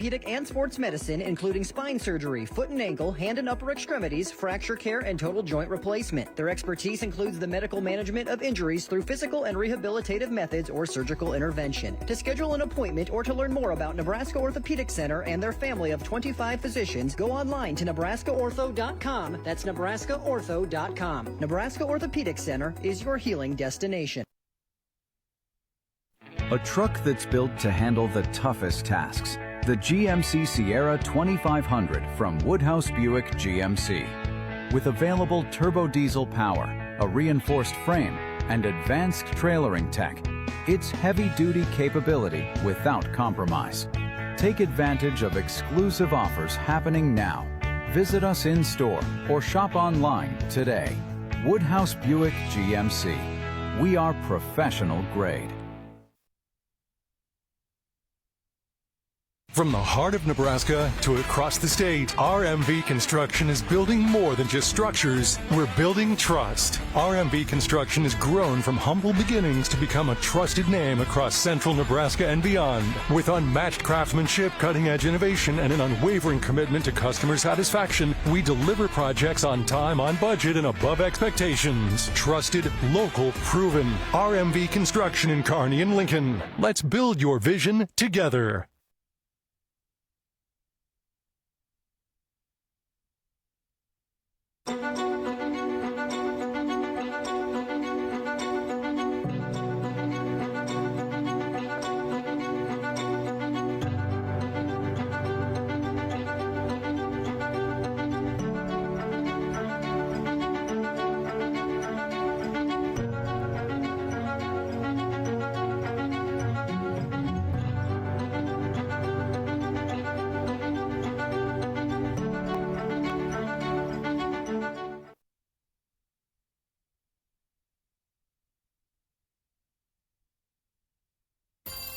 Orthopedic and sports medicine, including spine surgery, foot and ankle, hand and upper extremities, fracture care, and total joint replacement. Their expertise includes the medical management of injuries through physical and rehabilitative methods or surgical intervention. To schedule an appointment or to learn more about Nebraska Orthopedic Center and their family of 25 physicians, go online to nebraskaortho.com. That's nebraskaortho.com. Nebraska Orthopedic Center is your healing destination. A truck that's built to handle the toughest tasks. The GMC Sierra 2500 from Woodhouse Buick GMC. With available turbo diesel power, a reinforced frame, and advanced trailering tech, it's heavy-duty capability without compromise. Take advantage of exclusive offers happening now. Visit us in-store or shop online today. Woodhouse Buick GMC. We are professional grade. From the heart of Nebraska to across the state, RMV Construction is building more than just structures. We're building trust. RMV Construction has grown from humble beginnings to become a trusted name across central Nebraska and beyond. With unmatched craftsmanship, cutting-edge innovation, and an unwavering commitment to customer satisfaction, we deliver projects on time, on budget, and above expectations. Trusted, local, proven. RMV Construction in Kearney and Lincoln. Let's build your vision together.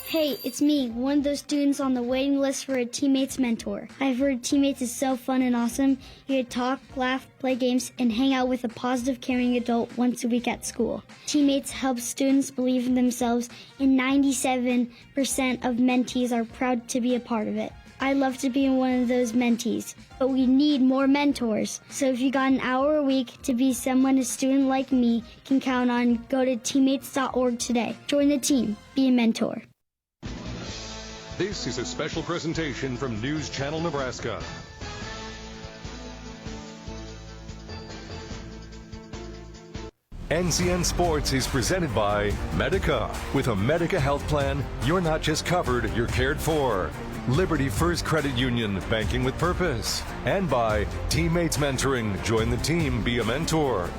Hey, it's me, one of those students on the waiting list for a teammate's mentor. I've heard teammates is so fun and awesome. You get to talk, laugh, play games, and hang out with a positive, caring adult once a week at school. Teammates help students believe in themselves, and 97% of mentees are proud to be a part of it. I love to be one of those mentees, but we need more mentors. So if you got an hour a week to be someone a student like me can count on, go to teammates.org today. Join the team. Be a mentor. This is a special presentation from News Channel Nebraska. NCN Sports is presented by Medica. With a Medica health plan, you're not just covered, you're cared for. Liberty First Credit Union, banking with purpose. And by Teammates Mentoring. Join the team, be a mentor.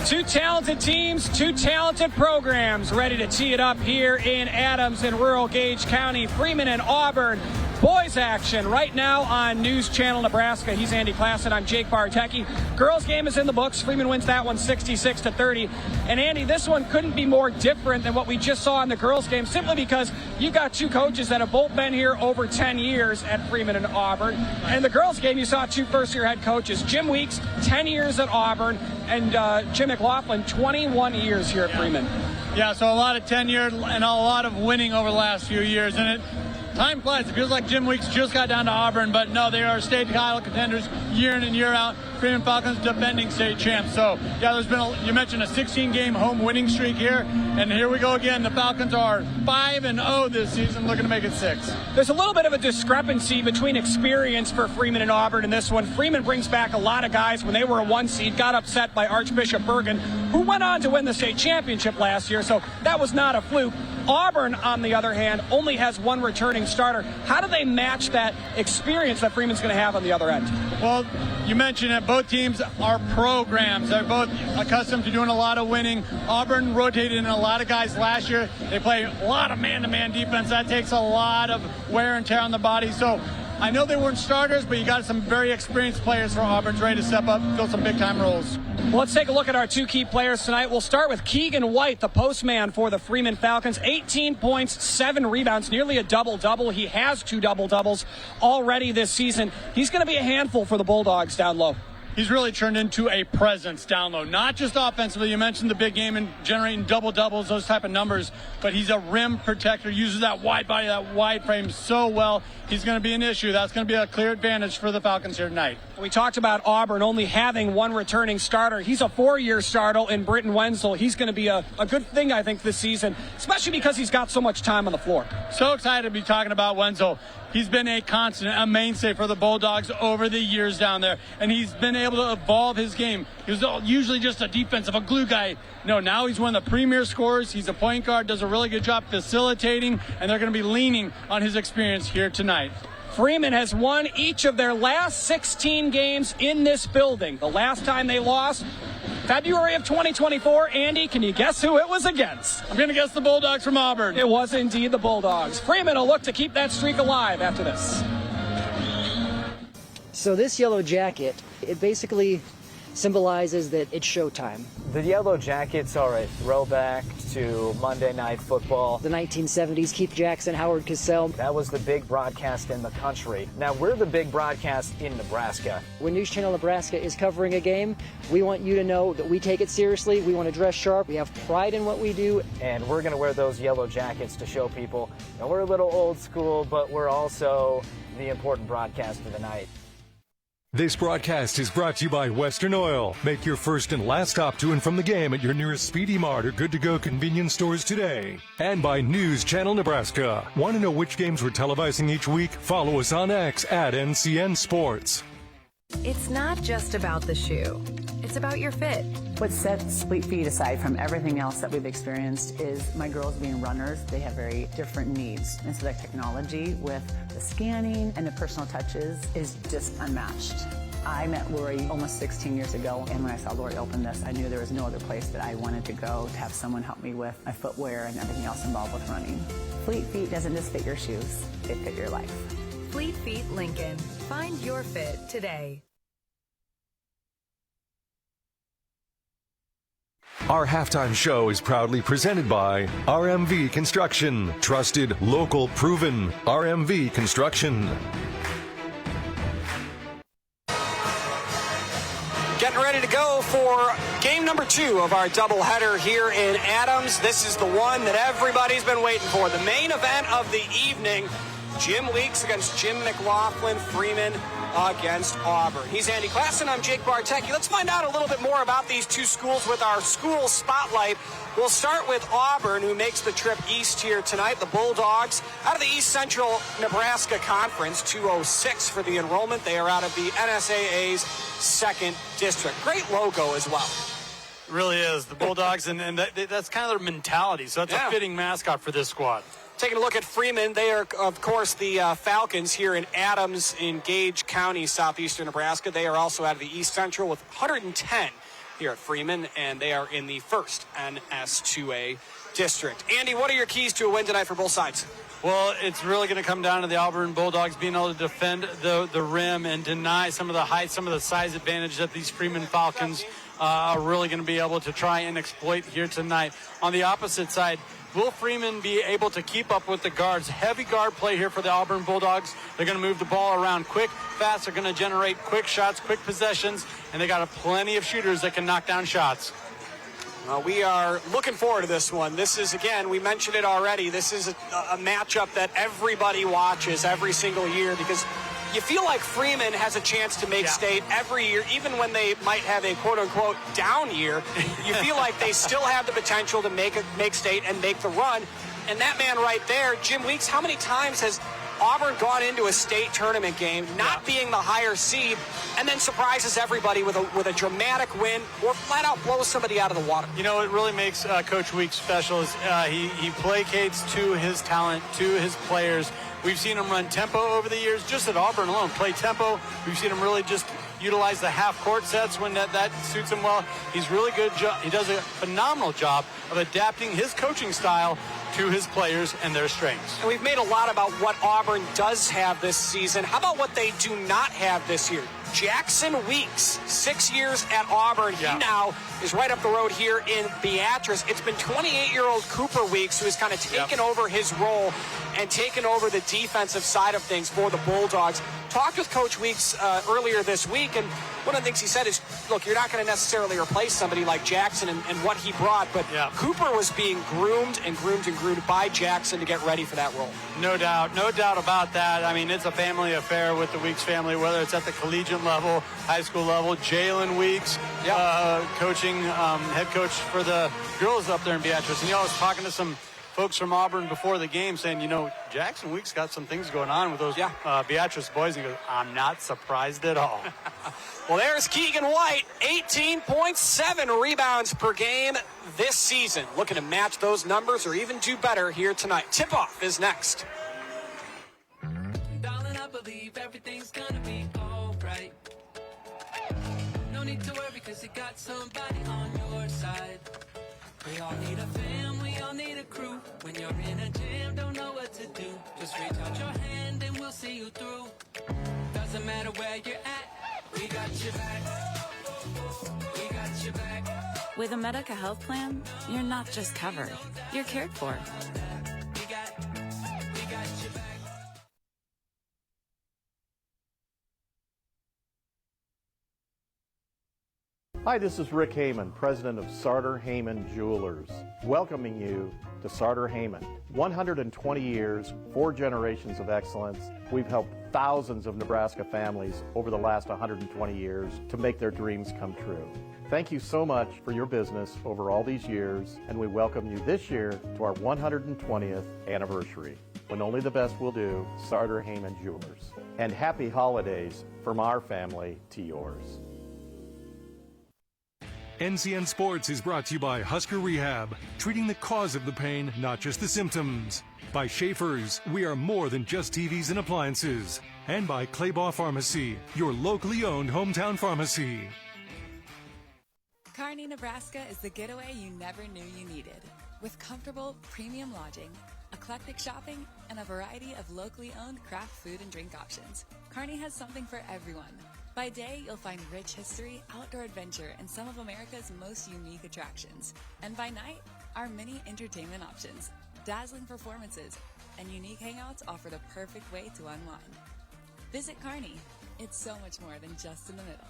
Two talented teams, two talented programs ready to tee it up here in Adams in rural Gage County. Freeman and Auburn. Boys action right now on News Channel Nebraska. He's Andy Klassen. I'm Jake Bartecki. Girls game is in the books. Freeman wins that one 66-30. And Andy, this one couldn't be more different than what we just saw in the girls game, simply because you got two coaches that have both been here over 10 years at Freeman and Auburn. And in the girls game, you saw two first-year head coaches. Jim Weeks, 10 years at Auburn, and Jim McLaughlin, 21 years here at Freeman. Yeah, so a lot of tenure and a lot of winning over the last few years. And time flies. It feels like Jim Weeks just got down to Auburn, but no, they are state title contenders year in and year out. Freeman Falcons defending state champs. So, yeah, there's been, you mentioned a 16-game home winning streak here, and here we go again. The Falcons are 5-0 this season, looking to make it 6. There's a little bit of a discrepancy between experience for Freeman and Auburn in this one. Freeman brings back a lot of guys when they were a 1 seed, got upset by Archbishop Bergen, who went on to win the state championship last year, so that was not a fluke. Auburn, on the other hand, only has one returning starter. How do they match that experience that Freeman's going to have on the other end? Well, you mentioned that both teams are programs. They're both accustomed to doing a lot of winning. Auburn rotated in a lot of guys last year. They play a lot of man-to-man defense. That takes a lot of wear and tear on the body. So I know they weren't starters, but you got some very experienced players for Auburn ready to step up, fill some big-time roles. Well, let's take a look at our two key players tonight. We'll start with Keegan White, the postman for the Freeman Falcons. 18 points, 7 rebounds, nearly a double-double. He has 2 double-doubles already this season. He's going to be a handful for the Bulldogs down low. he's really turned into a presence down low. Not just offensively, you mentioned the big game and generating double-doubles, those type of numbers, but he's a rim protector, uses that wide body, that wide frame so well. He's going to be an issue. That's going to be a clear advantage for the Falcons here tonight. We talked about Auburn only having one returning starter. He's a 4-year starter in Britton Wenzel. He's going to be a good thing, I think, this season, especially because he's got so much time on the floor. So excited to be talking about Wenzel. He's been a constant, a mainstay for the Bulldogs over the years down there, and he's been able to evolve his game. He was usually just a defensive, a glue guy. No, now he's one of the premier scorers. He's a point guard, does a really good job facilitating, and they're going to be leaning on his experience here tonight. Freeman has won each of their last 16 games in this building. The last time they lost, February of 2024. Andy, can you guess who it was against? I'm going to guess the Bulldogs from Auburn. It was indeed the Bulldogs. Freeman will look to keep that streak alive after this. So this yellow jacket, it basically symbolizes that it's showtime. The Yellow Jackets are a throwback to Monday Night Football. The 1970s, Keith Jackson, Howard Cosell. That was the big broadcast in the country. Now we're the big broadcast in Nebraska. When News Channel Nebraska is covering a game, we want you to know that we take it seriously. We want to dress sharp. We have pride in what we do. And we're going to wear those yellow jackets to show people, you know, we're a little old school, but we're also the important broadcast of the night. This broadcast is brought to you by Western Oil. Make your first and last stop to and from the game at your nearest Speedy Mart or Good to Go convenience stores today. And by News Channel Nebraska. Want to know which games we're televising each week? Follow us on X at NCN Sports. It's not just about the shoe. It's about your fit. What sets Fleet Feet aside from everything else that we've experienced is my girls being runners. They have very different needs. And so that technology with the scanning and the personal touches is just unmatched. I met Lori almost 16 years ago, and when I saw Lori open this, I knew there was no other place that I wanted to go to have someone help me with my footwear and everything else involved with running. Fleet Feet doesn't just fit your shoes, they fit your life. Fleet Feet Lincoln. Find your fit today. Our halftime show is proudly presented by RMV Construction. Trusted, local, proven. RMV Construction. Getting ready to go for game number 2 of our doubleheader here in Adams. This is the one that everybody's been waiting for. The main event of the evening. Jim Weeks against Jim McLaughlin. Freeman against Auburn. He's Andy Klassen. I'm Jake Bartecki. Let's find out a little bit more about these two schools with our school spotlight. We'll start with Auburn, who makes the trip east here tonight. The Bulldogs out of the East Central Nebraska Conference, 206 for the enrollment. They are out of the NSAA's 2nd District. Great logo as well. It really is. The Bulldogs, and that's kind of their mentality. So that's a fitting mascot for this squad. Taking a look at Freeman, they are, of course, the Falcons here in Adams in Gage County, southeastern Nebraska. They are also out of the East Central with 110 here at Freeman, and they are in the 1st NS2A district. Andy, what are your keys to a win tonight for both sides? Well, it's really going to come down to the Auburn Bulldogs being able to defend the rim and deny some of the height, some of the size advantage that these Freeman Falcons are really going to be able to try and exploit here tonight. On the opposite side, will Freeman be able to keep up with the guards? Heavy guard play here for the Auburn Bulldogs. They're going to move the ball around quick, fast. They're going to generate quick shots, quick possessions, and they got plenty of shooters that can knock down shots. We are looking forward to this one. This is, again, we mentioned it already, this is a matchup that everybody watches every single year because you feel like Freeman has a chance to make state every year, even when they might have a quote-unquote down year. You feel like they still have the potential to make state and make the run. And that man right there, Jim Weeks, how many times has Auburn gone into a state tournament game not being the higher seed and then surprises everybody with a dramatic win or flat out blows somebody out of the water? You know, it really makes Coach Weeks special is he placates to his talent, to his players. We've seen him run tempo over the years, just at Auburn alone, play tempo. We've seen him really just utilize the half-court sets when that suits him well. He's really good. He does a phenomenal job of adapting his coaching style to his players and their strengths. And we've made a lot about what Auburn does have this season. How about what they do not have this year? Jackson Weeks, 6 years at Auburn. He now is right up the road here in Beatrice. It's been 28-year-old Cooper Weeks who has kind of taken over his role and taken over the defensive side of things for the Bulldogs. Talked with Coach Weeks earlier this week, and one of the things he said is, look, you're not going to necessarily replace somebody like Jackson and what he brought, but Cooper was being groomed by Jackson to get ready for that role. No doubt about that. I mean, it's a family affair with the Weeks family, whether it's at the collegiate level, high school level. Jalen Weeks, coaching, head coach for the girls up there in Beatrice. And I was talking to some folks from Auburn before the game saying, Jackson Weeks got some things going on with those Beatrice boys. And he goes, I'm not surprised at all. Well, there's Keegan White, 18.7 rebounds per game this season. Looking to match those numbers or even do better here tonight. Tip-off is next. Darling, I believe everything's gonna be all right. No need to worry because you got somebody on your side. We all need a fam, we all need a crew. When you're in a jam, don't know what to do. Just reach out your hand and we'll see you through. Doesn't matter where you're at, we got your back. We got your back. With a Medica health plan, you're not just covered, you're cared for. We got your back. Hi, this is Rick Heyman, president of Sartor Heyman Jewelers, welcoming you to Sartor Heyman. 120 years, 4 generations of excellence. We've helped thousands of Nebraska families over the last 120 years to make their dreams come true. Thank you so much for your business over all these years, and we welcome you this year to our 120th anniversary. When only the best will do, Sartor Heyman Jewelers. And happy holidays from our family to yours. NCN Sports is brought to you by Husker Rehab, treating the cause of the pain, not just the symptoms. By Schaefer's, we are more than just TVs and appliances. And by Claybaugh Pharmacy, your locally owned hometown pharmacy. Kearney, Nebraska is the getaway you never knew you needed. With comfortable, premium lodging, eclectic shopping, and a variety of locally owned craft food and drink options, Kearney has something for everyone. By day, you'll find rich history, outdoor adventure, and some of America's most unique attractions. And by night, our many entertainment options, dazzling performances, and unique hangouts offer the perfect way to unwind. Visit Kearney. It's so much more than just in the middle.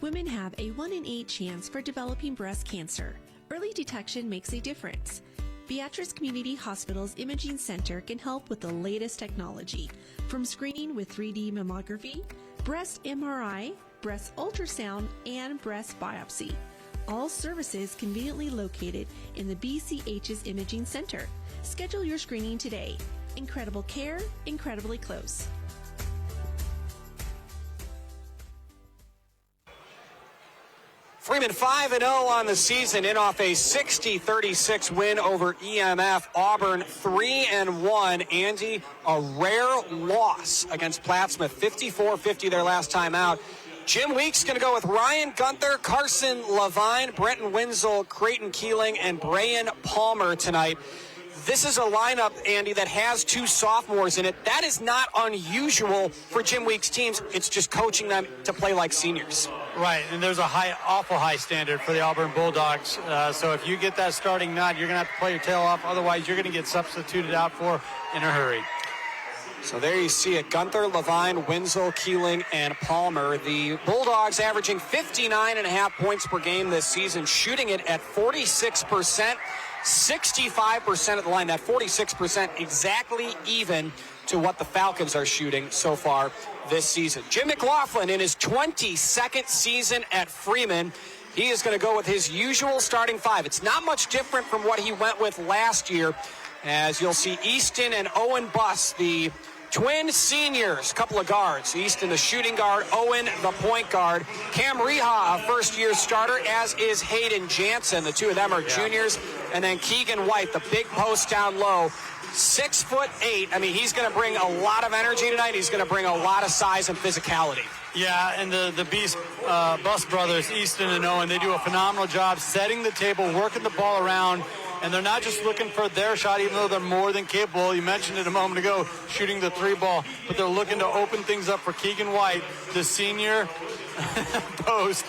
Women have a 1 in 8 chance for developing breast cancer. Early detection makes a difference. Beatrice Community Hospital's Imaging Center can help with the latest technology, from screening with 3D mammography, breast MRI, breast ultrasound, and breast biopsy. All services conveniently located in the BCH's Imaging Center. Schedule your screening today. Incredible care, incredibly close. Freeman 5-0 on the season, in off a 60-36 win over EMF. Auburn 3-1. Andy, a rare loss against Plattsmouth, 54-50 their last time out. Jim Weeks going to go with Ryan Gunther, Carson Levine, Brenton Wenzel, Creighton Keeling, and Brayan Palmer tonight. This is a lineup, Andy, that has 2 sophomores in it. That is not unusual for Jim Weeks' teams. It's just coaching them to play like seniors. Right, and there's a awful high standard for the Auburn Bulldogs. So if you get that starting nod, you're going to have to play your tail off. Otherwise, you're going to get substituted out for in a hurry. So there you see it. Gunther, Levine, Wenzel, Keeling, and Palmer. The Bulldogs averaging 59.5 points per game this season, shooting it at 46%. 65% of the line, that 46% exactly even to what the Falcons are shooting so far this season. Jim McLaughlin in his 22nd season at Freeman. He is going to go with his usual starting 5. It's not much different from what he went with last year, as you'll see Easton and Owen Buss, the twin seniors, a couple of guards. Easton, the shooting guard, Owen, the point guard. Cam Reha, a first-year starter, as is Hayden Jansen. The two of them are juniors. And then Keegan White, the big post down low, 6'8". I mean, he's going to bring a lot of energy tonight. He's going to bring a lot of size and physicality. Yeah, and the Beast Bus brothers, Easton and Owen, they do a phenomenal job setting the table, working the ball around, and they're not just looking for their shot, even though they're more than capable. You mentioned it a moment ago, shooting the 3 ball, but they're looking to open things up for Keegan White, the senior post,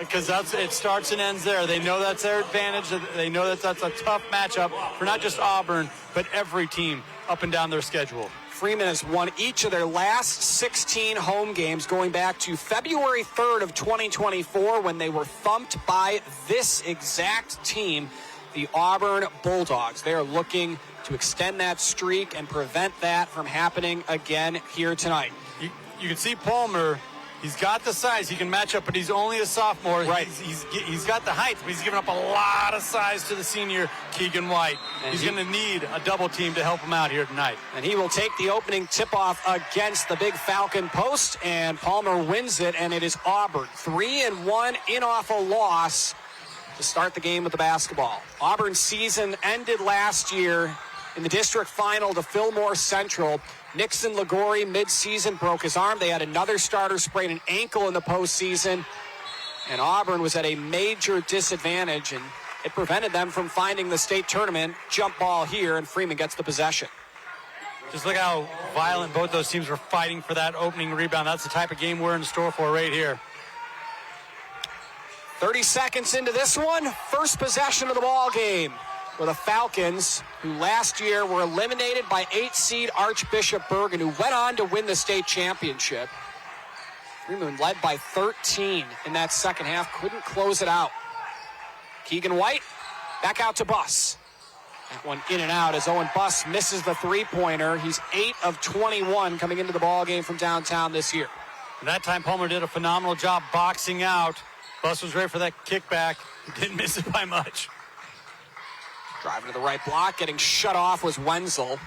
because it starts and ends there. They know that's their advantage. They know that that's a tough matchup for not just Auburn, but every team up and down their schedule. Freeman has won each of their last 16 home games going back to February 3rd of 2024 when they were thumped by this exact team, the Auburn Bulldogs. They are looking to extend that streak and prevent that from happening again here tonight. You can see Palmer. He's got the size. He can match up, but he's only a sophomore. Right. He's got the height, but he's giving up a lot of size to the senior, Keegan White. And he's going to need a double team to help him out here tonight. And he will take the opening tip-off against the big Falcon post, and Palmer wins it, and it is Auburn. 3-1 in off a loss to start the game with the basketball. Auburn's season ended last year in the district final to Fillmore Central. Nixon Ligori mid-season broke his arm. They had another starter sprain an ankle in the postseason, and Auburn was at a major disadvantage, and it prevented them from finding the state tournament. Jump ball here, and Freeman gets the possession. Just look how violent both those teams were fighting for that opening rebound. That's the type of game we're in store for right here. 30 seconds into this one, first possession of the ball game for the Falcons, who last year were eliminated by 8-seed Archbishop Bergen, who went on to win the state championship. Freeman led by 13 in that second half, couldn't close it out. Keegan White back out to Buss. That one in and out as Owen Buss misses the three-pointer. He's 8 of 21 coming into the ball game from downtown this year. And that time Palmer did a phenomenal job boxing out. Buss was ready for that kickback. He didn't miss it by much. Driving to the right block, getting shut off was Wenzel.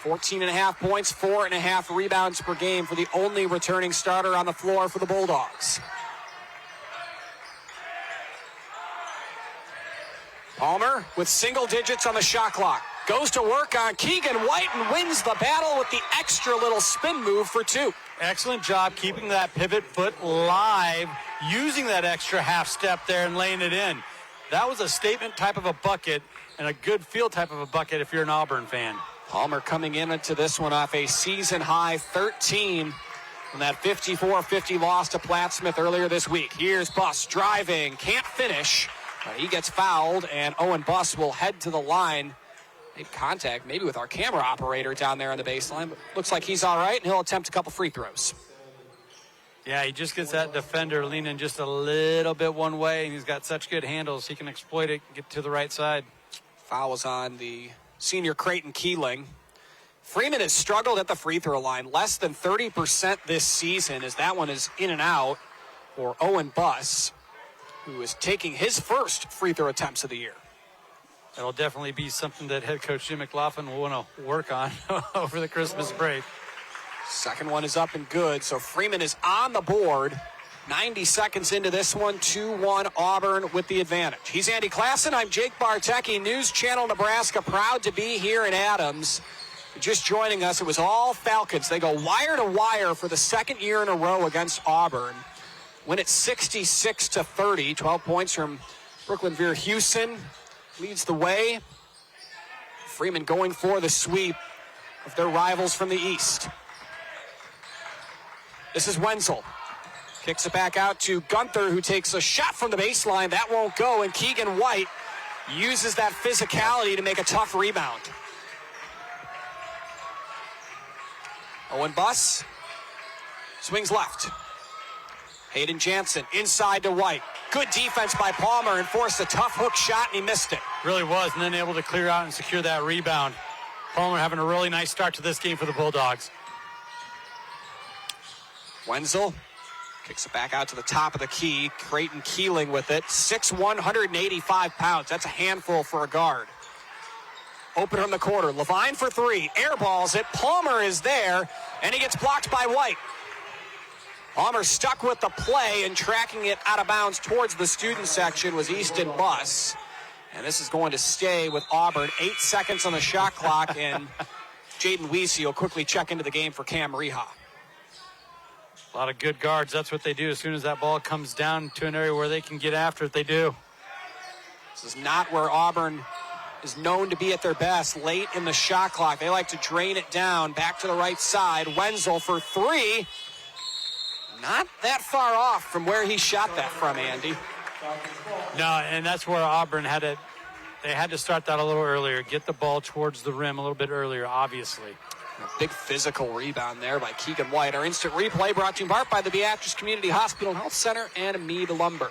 14.5 points, 4.5 rebounds per game for the only returning starter on the floor for the Bulldogs. Palmer with single digits on the shot clock. Goes to work on Keegan White and wins the battle with the extra little spin move for 2. Excellent job keeping that pivot foot live, using that extra half step there and laying it in. That was a statement type of a bucket and a good feel type of a bucket if you're an Auburn fan. Palmer coming into this one off a season-high 13 from that 54-50 loss to Plattsmouth earlier this week. Here's Buss driving, can't finish, but he gets fouled, and Owen Buss will head to the line. Made contact maybe with our camera operator down there on the baseline, but looks like he's all right, and he'll attempt a couple free throws. Yeah, he just gets that defender leaning just a little bit one way, and he's got such good handles. He can exploit it, get to the right side. Foul was on the senior Creighton Keeling. Freeman has struggled at the free throw line, less than 30% this season, as that one is in and out for Owen Buss, who is taking his first free throw attempts of the year. That'll definitely be something that head coach Jim McLaughlin will want to work on over the Christmas break. Second one is up and good, so Freeman is on the board. 90 seconds into this one, 2-1 Auburn with the advantage. He's Andy Klassen. I'm Jake Bartecki, News Channel Nebraska, proud to be here in Adams. Just joining us, it was all Falcons. They go wire to wire for the second year in a row against Auburn. Win it 66-30. 12 points from Brooklyn Veer Houston leads the way. Freeman going for the sweep of their rivals from the East. This is Wenzel. Kicks it back out to Gunther, who takes a shot from the baseline. That won't go, and Keegan White uses that physicality to make a tough rebound. Owen Buss swings left. Hayden Jansen inside to White. Good defense by Palmer and forced a tough hook shot, and he missed it. Really was, and then able to clear out and secure that rebound. Palmer having a really nice start to this game for the Bulldogs. Wenzel kicks it back out to the top of the key. Creighton Keeling with it. 6'1", 185 pounds. That's a handful for a guard. Open from the quarter. Levine for 3. Airballs it. Palmer is there, and he gets blocked by White. Palmer stuck with the play, and tracking it out of bounds towards the student section was Easton Buss. And this is going to stay with Auburn. 8 seconds on the shot clock, and Jaden Weesey will quickly check into the game for Cam Reha. A lot of good guards. That's what they do. As soon as that ball comes down to an area where they can get after it, they do. This is not where Auburn is known to be at their best. Late in the shot clock, they like to drain it down. Back to the right side. Wenzel for three. Not that far off from where he shot that from, Andy. No, and that's where Auburn they had to start that a little earlier. Get the ball towards the rim a little bit earlier, obviously. A big physical rebound there by Keegan White. Our instant replay brought to you in part by the Beatrice Community Hospital and Health Center and Meade Lumber.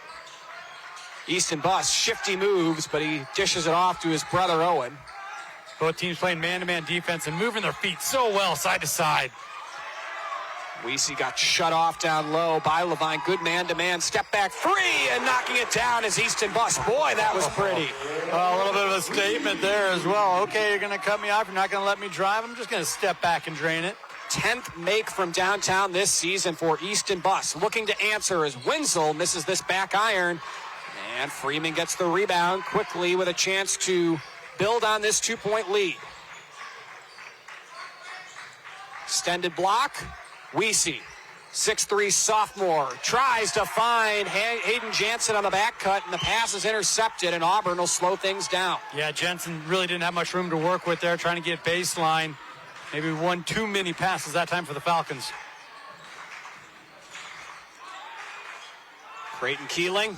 Easton Bus, shifty moves, but he dishes it off to his brother Owen. Both teams playing man-to-man defense and moving their feet so well side to side. Weesey got shut off down low by Levine. Good man-to-man. Step back three and knocking it down is Easton Bus. Boy, that was pretty. A little bit of a statement there as well. Okay, you're going to cut me off. You're not going to let me drive. I'm just going to step back and drain it. 10th make from downtown this season for Easton Bus. Looking to answer as Wenzel misses this back iron. And Freeman gets the rebound quickly with a chance to build on this 2-point lead. Extended block. Weesey, 6'3" sophomore, tries to find Hayden Jansen on the back cut, and the pass is intercepted, and Auburn will slow things down. Yeah, Jensen really didn't have much room to work with there, trying to get baseline. Maybe one too many passes that time for the Falcons. Creighton Keeling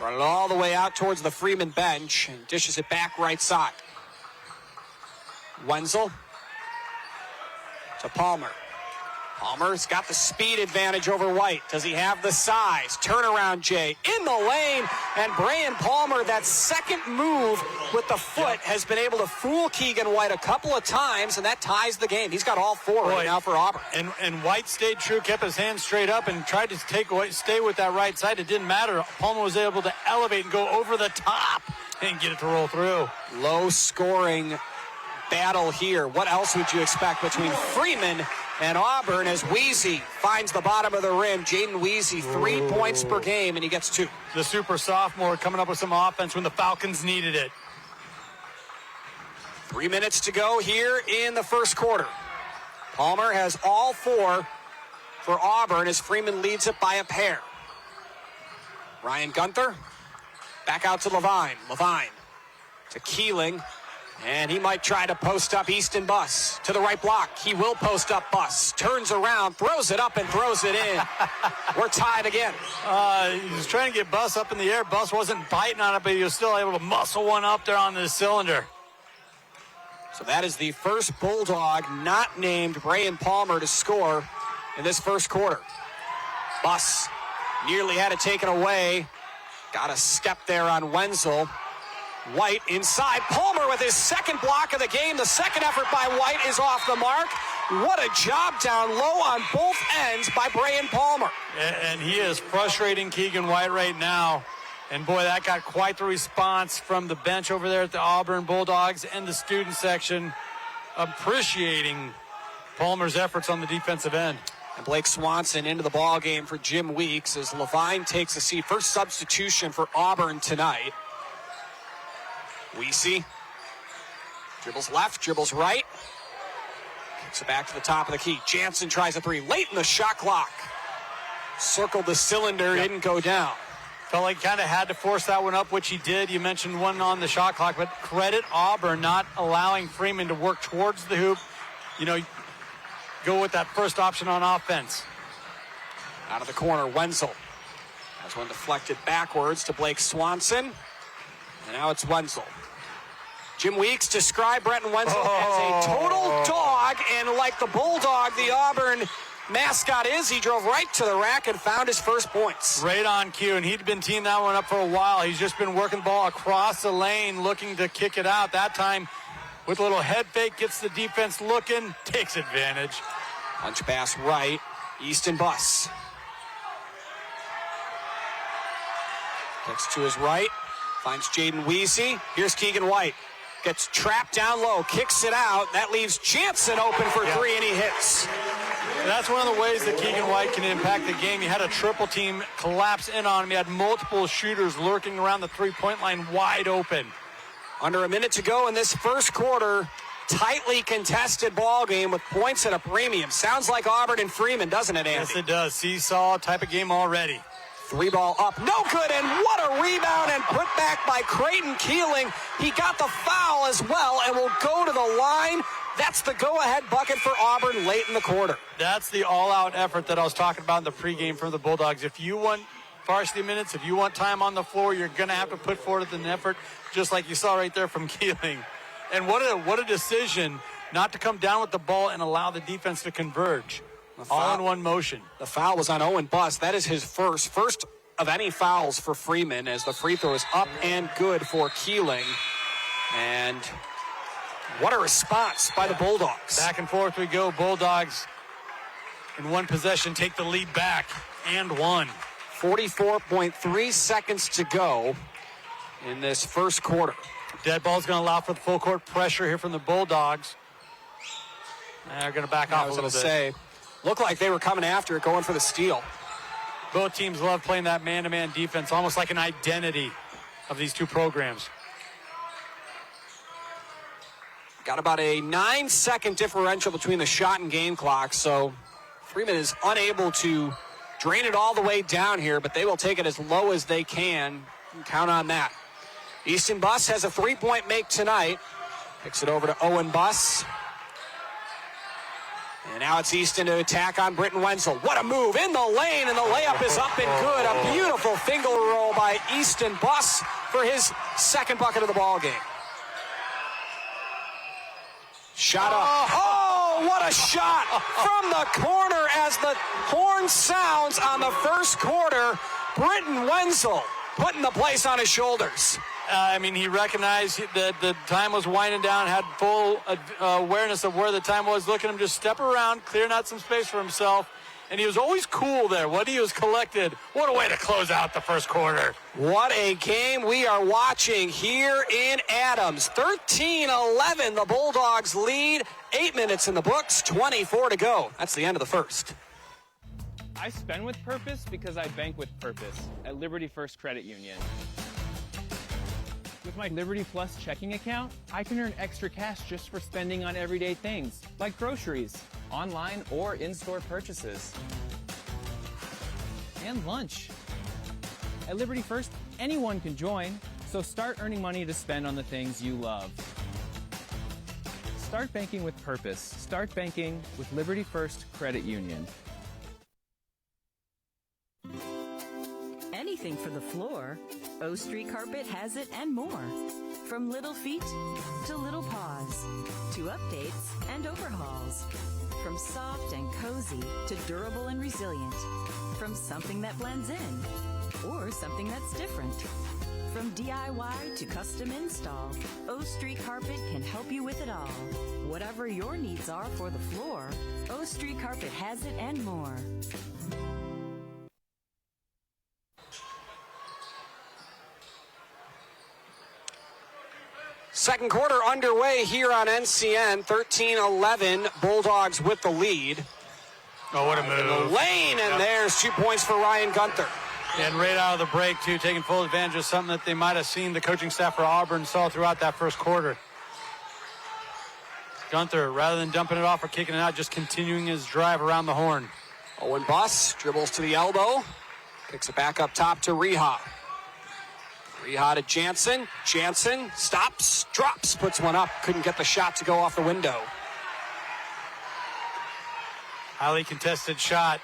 running all the way out towards the Freeman bench and dishes it back right side. Wenzel to Palmer. Palmer's got the speed advantage over White. Does he have the size? Turnaround Jay in the lane, and Brian Palmer, that second move with the foot, has been able to fool Keegan White a couple of times, and that ties the game. He's got all four right now for Auburn. And White stayed true, kept his hands straight up, and tried to stay with that right side. It didn't matter. Palmer was able to elevate and go over the top and get it to roll through. Low scoring battle here. What else would you expect between Freeman and Auburn as Weesey finds the bottom of the rim? Jaden Weesey, 3 points per game, and he gets 2. The super sophomore coming up with some offense when the Falcons needed it. 3 minutes to go here in the first quarter. Palmer has all 4 for Auburn as Freeman leads it by a pair. Ryan Gunther back out to Levine. Levine to Keeling. And he might try to post up Easton Bus to the right block. He will post up Bus. Turns around, throws it up, and throws it in. We're tied again. He was trying to get Bus up in the air. Bus wasn't biting on it, but he was still able to muscle one up there on the cylinder. So that is the first Bulldog not named Brian Palmer to score in this first quarter. Bus nearly had it taken away. Got a step there on Wenzel. White inside. Palmer with his second block of the game. The second effort by White is off the mark. What a job down low on both ends by Brian Palmer. And he is frustrating Keegan White right now. And boy, that got quite the response from the bench over there at the Auburn Bulldogs and the student section, appreciating Palmer's efforts on the defensive end. And Blake Swanson into the ball game for Jim Weeks as Levine takes a seat. First substitution for Auburn tonight. Weesey dribbles left, dribbles right, kicks it back to the top of the key. Jansen tries a three late in the shot clock. Circled the cylinder, didn't go down. Felt like kind of had to force that one up, which he did. You mentioned one on the shot clock, but credit Auburn not allowing Freeman to work towards the hoop. You know, go with that first option on offense. Out of the corner, Wenzel has one deflected backwards to Blake Swanson. And now it's Wenzel. Jim Weeks described Brenton Wenzel as a total dog, and like the Bulldog the Auburn mascot is, he drove right to the rack and found his first points. Right on cue, and he'd been teeing that one up for a while. He's just been working the ball across the lane, looking to kick it out. That time, with a little head fake, gets the defense looking, takes advantage. Punch pass right, Easton Bus. Kicks to his right, finds Jaden Weesey. Here's Keegan White. Gets trapped down low, kicks it out. That leaves Jansen open for three, and he hits. That's one of the ways that Keegan White can impact the game. He had a triple team collapse in on him. He had multiple shooters lurking around the three-point line wide open. Under a minute to go in this first quarter. Tightly contested ball game with points at a premium. Sounds like Auburn and Freeman, doesn't it, Andy? Yes, it does. Seesaw type of game already. 3-ball up. No good, and what a rebound and put back by Creighton Keeling. He got the foul as well and will go to the line. That's the go-ahead bucket for Auburn late in the quarter. That's the all-out effort that I was talking about in the pregame from the Bulldogs. If you want varsity minutes, if you want time on the floor, you're going to have to put forth an effort, just like you saw right there from Keeling. And what a decision not to come down with the ball and allow the defense to converge. All in one motion. The foul was on Owen Buss. That is his first of any fouls for Freeman, as the free throw is up and good for Keeling. And what a response by the Bulldogs. Back and forth we go. Bulldogs in one possession take the lead back and one. 44.3 seconds to go in this first quarter. Dead ball's going to allow for the full court pressure here from the Bulldogs. They're going to back off a little bit. Looked like they were coming after it, going for the steal. Both teams love playing that man-to-man defense, almost like an identity of these two programs. Got about a 9-second differential between the shot and game clock, so Freeman is unable to drain it all the way down here, but they will take it as low as they can. Count on that. Easton Buss has a three-point make tonight. Picks it over to Owen Buss. And now it's Easton to attack on Britton Wenzel. What a move in the lane, and the layup is up and good. A beautiful finger roll by Easton Buss for his second bucket of the ball game. Shot up. Oh, what a shot from the corner as the horn sounds on the first quarter. Britton Wenzel putting the place on his shoulders. He recognized that the time was winding down, had full awareness of where the time was. Look at him just step around, clearing out some space for himself. And he was always cool there. What he was collected. What a way to close out the first quarter. What a game we are watching here in Adams. 13-11, the Bulldogs lead. 8 minutes in the books, 24 to go. That's the end of the first. I spend with purpose because I bank with purpose at Liberty First Credit Union. With my Liberty Plus checking account, I can earn extra cash just for spending on everyday things, like groceries, online or in-store purchases, and lunch. At Liberty First, anyone can join, so start earning money to spend on the things you love. Start banking with purpose. Start banking with Liberty First Credit Union. Anything for the floor, O Street Carpet has it and more. From little feet to little paws, to updates and overhauls. From soft and cozy to durable and resilient. From something that blends in or something that's different. From DIY to custom install, O Street Carpet can help you with it all. Whatever your needs are for the floor, O Street Carpet has it and more. Second quarter underway here on NCN. 13-11, Bulldogs with the lead. Oh, what a move. Lane, and there's 2 points for Ryan Gunther. And right out of the break, too, taking full advantage of something that they might have seen the coaching staff for Auburn saw throughout that first quarter. Gunther, rather than dumping it off or kicking it out, just continuing his drive around the horn. Owen Buss dribbles to the elbow. Kicks it back up top to Reha. Reha to Jansen. Jansen stops, drops, puts one up. Couldn't get the shot to go off the window. Highly contested shot.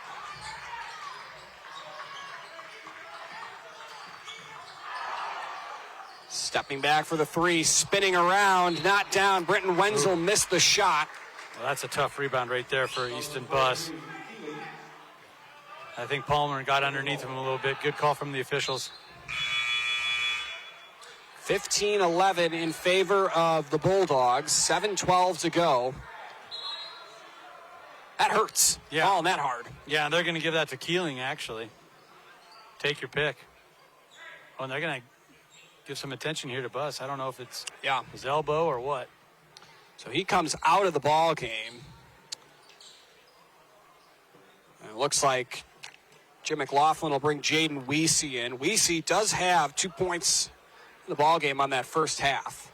Stepping back for the three, spinning around, not down. Britton Wenzel missed the shot. Well, that's a tough rebound right there for Easton Buss. I think Palmer got underneath him a little bit. Good call from the officials. 15-11 in favor of the Bulldogs. 7:12 to go. That hurts. Yeah. Falling that hard. Yeah, they're going to give that to Keeling, actually. Take your pick. Oh, and they're going to give some attention here to Buss. I don't know if it's his elbow or what. So he comes out of the ball game. And it looks like Jim McLaughlin will bring Jaden Weesey in. Weesey does have 2 points in the ball game on that first half.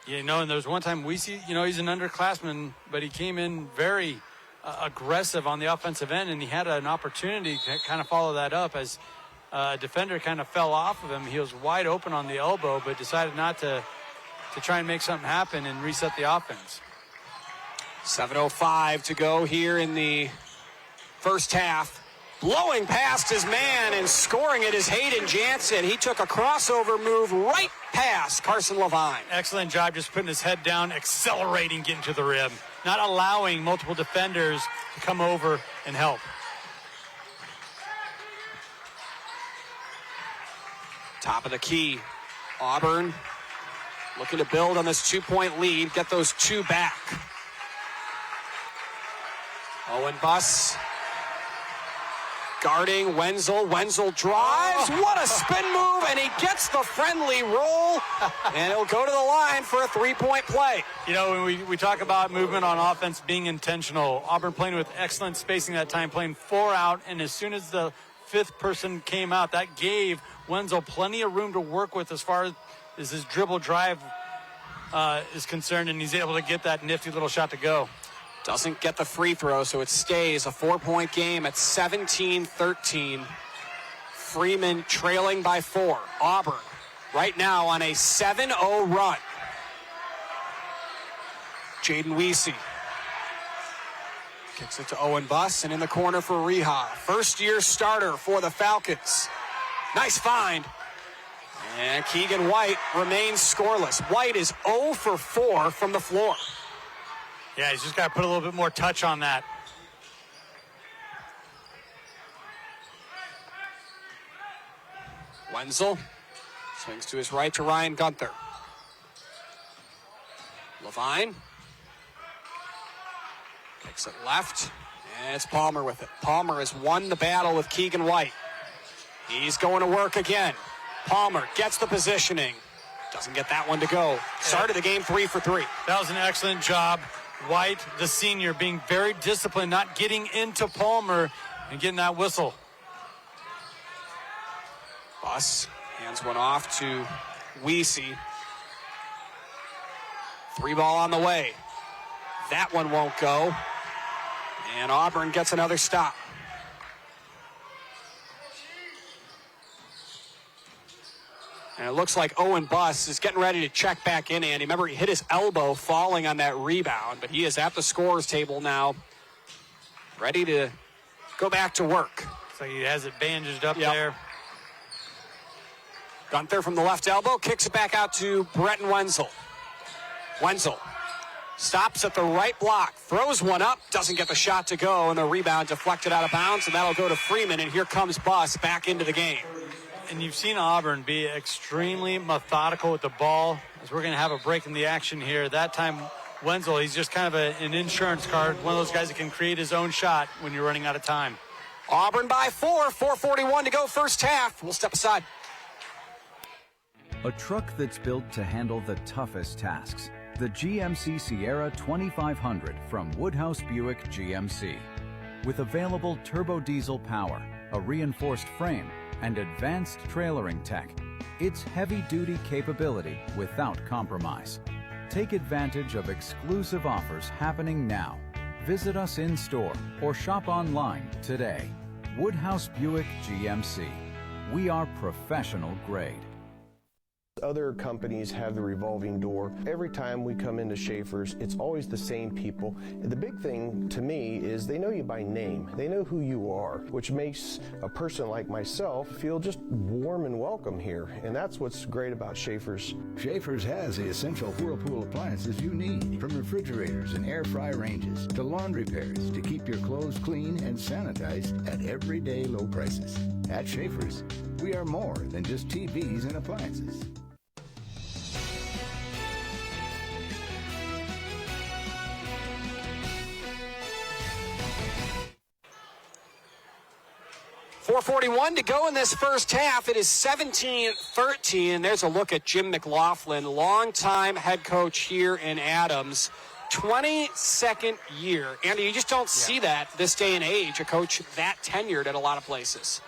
You know, and there was one time we see, you know, he's an underclassman, but he came in very aggressive on the offensive end, and he had an opportunity to kind of follow that up as a defender kind of fell off of him. He was wide open on the elbow, but decided not to try and make something happen and reset the offense. 7:05 to go here in the first half. Blowing past his man and scoring it is Hayden Jansen. He took a crossover move right past Carson Levine. Excellent job just putting his head down, accelerating, getting to the rim, not allowing multiple defenders to come over and help. Top of the key. Auburn looking to build on this 2-point lead, get those two back. Owen Buss guarding Wenzel. Wenzel drives. What a spin move, and he gets the friendly roll, and he'll go to the line for a 3-point play. You know, when we talk about movement on offense being intentional, Auburn playing with excellent spacing that time, playing 4 out, and as soon as the 5th person came out, that gave Wenzel plenty of room to work with as far as his dribble drive is concerned, and he's able to get that nifty little shot to go. Doesn't get the free throw, so it stays a 4-point game at 17-13. Freeman trailing by 4. Auburn right now on a 7-0 run. Jaden Weesey kicks it to Owen Buss, and in the corner for Reha. First-year starter for the Falcons. Nice find. And Keegan White remains scoreless. White is 0 for 4 from the floor. Yeah, he's just got to put a little bit more touch on that. Wenzel swings to his right to Ryan Gunther. Levine kicks it left, and it's Palmer with it. Palmer has won the battle with Keegan White. He's going to work again. Palmer gets the positioning. Doesn't get that one to go. Started the game 3 for 3. That was an excellent job. White, the senior, being very disciplined, not getting into Palmer and getting that whistle. Buss hands one off to Weesey. 3 ball on the way. That one won't go. And Auburn gets another stop. And it looks like Owen Buss is getting ready to check back in, Andy. Remember, he hit his elbow falling on that rebound, but he is at the scorer's table now, ready to go back to work. Looks like he has it bandaged up there. Gunther from the left elbow kicks it back out to Breton Wenzel. Wenzel stops at the right block, throws one up, doesn't get the shot to go, and the rebound deflected out of bounds, and that'll go to Freeman, and here comes Buss back into the game. And you've seen Auburn be extremely methodical with the ball, as we're going to have a break in the action here. That time, Wenzel, he's just kind of an insurance card, one of those guys that can create his own shot when you're running out of time. Auburn by 4, 4:41 to go first half. We'll step aside. A truck that's built to handle the toughest tasks. The GMC Sierra 2500 from Woodhouse Buick GMC. With available turbo diesel power, a reinforced frame, and advanced trailering tech, it's heavy-duty capability without compromise. Take advantage of exclusive offers happening now. Visit us in-store or shop online today. Woodhouse Buick GMC. We are professional grade. Other companies have the revolving door. Every time we come into Schaefer's, it's always the same people. The big thing to me is they know you by name. They know who you are, which makes a person like myself feel just warm and welcome here. And that's what's great about Schaefer's. Schaefer's has the essential Whirlpool appliances you need, from refrigerators and air fry ranges to laundry pairs to keep your clothes clean and sanitized at everyday low prices. At Schaefer's, we are more than just TVs and appliances. .441 to go in this first half. It is 17-13. There's a look at Jim McLaughlin, longtime head coach here in Adams. 22nd year. Andy, you just don't see that this day and age, a coach that tenured at a lot of places.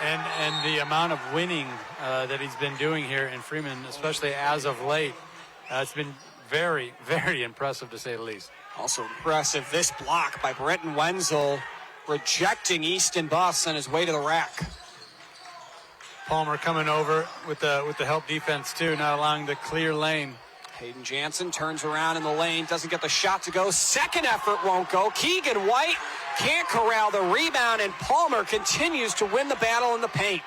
And the amount of winning that he's been doing here in Freeman, especially as of late. It's been very, very impressive, to say the least. Also impressive, this block by Brenton Wenzel, rejecting Easton Buss on his way to the rack. Palmer coming over with the help defense, too, not allowing the clear lane. Hayden Jansen turns around in the lane, doesn't get the shot to go. Second effort won't go. Keegan White can't corral the rebound, and Palmer continues to win the battle in the paint.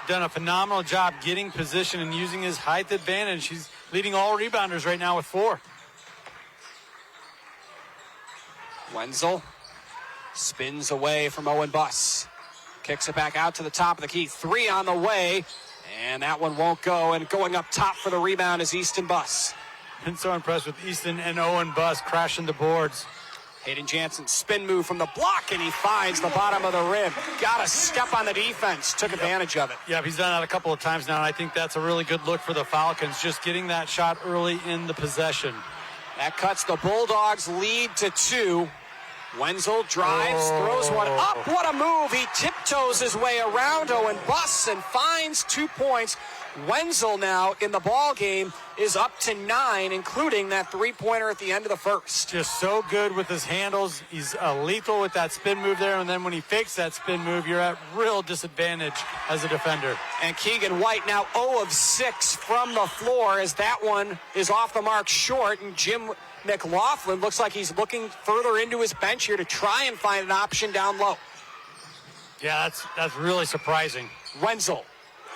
He's done a phenomenal job getting position and using his height advantage. He's leading all rebounders right now with 4. Wenzel spins away from Owen Buss. Kicks it back out to the top of the key. 3 on the way. And that one won't go. And going up top for the rebound is Easton Buss. Been so impressed with Easton and Owen Buss crashing the boards. Hayden Jansen spin move from the block, and he finds the bottom of the rim. Got a step on the defense. Took advantage of it. Yeah, he's done that a couple of times now, and I think that's a really good look for the Falcons, just getting that shot early in the possession. That cuts the Bulldogs' lead to 2. Wenzel drives, throws one up. What a move. He tiptoes his way around Owen Buss and finds 2 points. Wenzel now in the ball game is up to 9, including that 3-pointer at the end of the first. Just so good with his handles. He's lethal with that spin move there, and then when he fakes that spin move, you're at real disadvantage as a defender. And Keegan White now 0 of 6 from the floor, as that one is off the mark short, and Jim McLaughlin looks like he's looking further into his bench here to try and find an option down low. Yeah, that's really surprising. Wenzel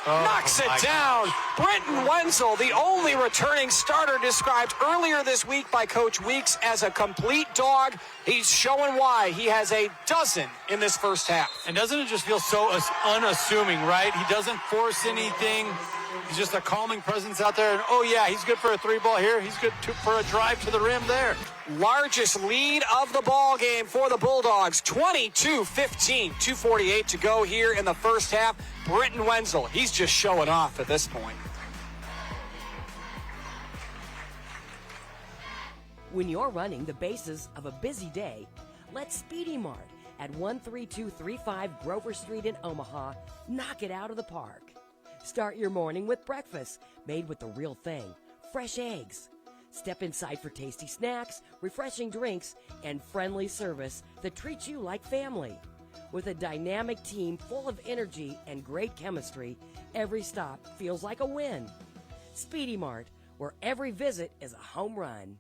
knocks it down. Brenton Wenzel, the only returning starter described earlier this week by Coach Weeks as a complete dog. He's showing why. He has a dozen in this first half. And doesn't it just feel so unassuming, right? He doesn't force anything. He's just a calming presence out there. And, oh, yeah, he's good for a 3-ball here. He's good for a drive to the rim there. Largest lead of the ball game for the Bulldogs. 22-15, 2:48 to go here in the first half. Brenton Wenzel, he's just showing off at this point. When you're running the bases of a busy day, let Speedy Mart at 13235 Grover Street in Omaha knock it out of the park. Start your morning with breakfast made with the real thing, fresh eggs. Step inside for tasty snacks, refreshing drinks, and friendly service that treats you like family. With a dynamic team full of energy and great chemistry, every stop feels like a win. Speedy Mart, where every visit is a home run.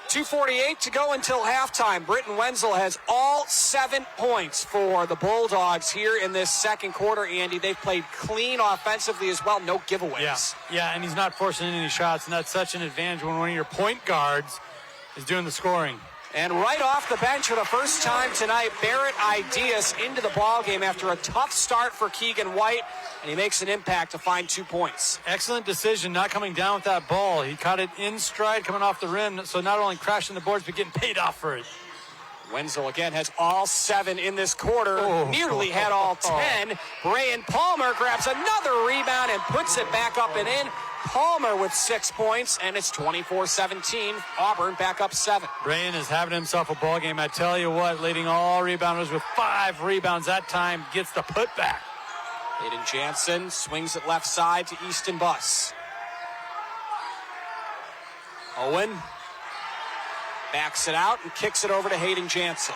.248 to go until halftime. Brenton Wenzel has all 7 points for the Bulldogs here in this second quarter, Andy. They've played clean offensively as well, no giveaways. Yeah, and he's not forcing any shots, and that's such an advantage when one of your point guards is doing the scoring. And right off the bench for the first time tonight, Barrett Ideas into the ballgame after a tough start for Keegan White, and he makes an impact to find 2 points. Excellent decision not coming down with that ball. He caught it in stride coming off the rim, so not only crashing the boards, but getting paid off for it. Wenzel again has all 7 in this quarter, nearly had all 10. Brayan Palmer grabs another rebound and puts it back up and in. Palmer with 6 points, and it's 24-17. Auburn back up 7. Brayan is having himself a ball game. I tell you what, leading all rebounders with 5 rebounds that time, gets the putback. Hayden Jansen swings it left side to Easton Buss. Owen backs it out and kicks it over to Hayden Jansen.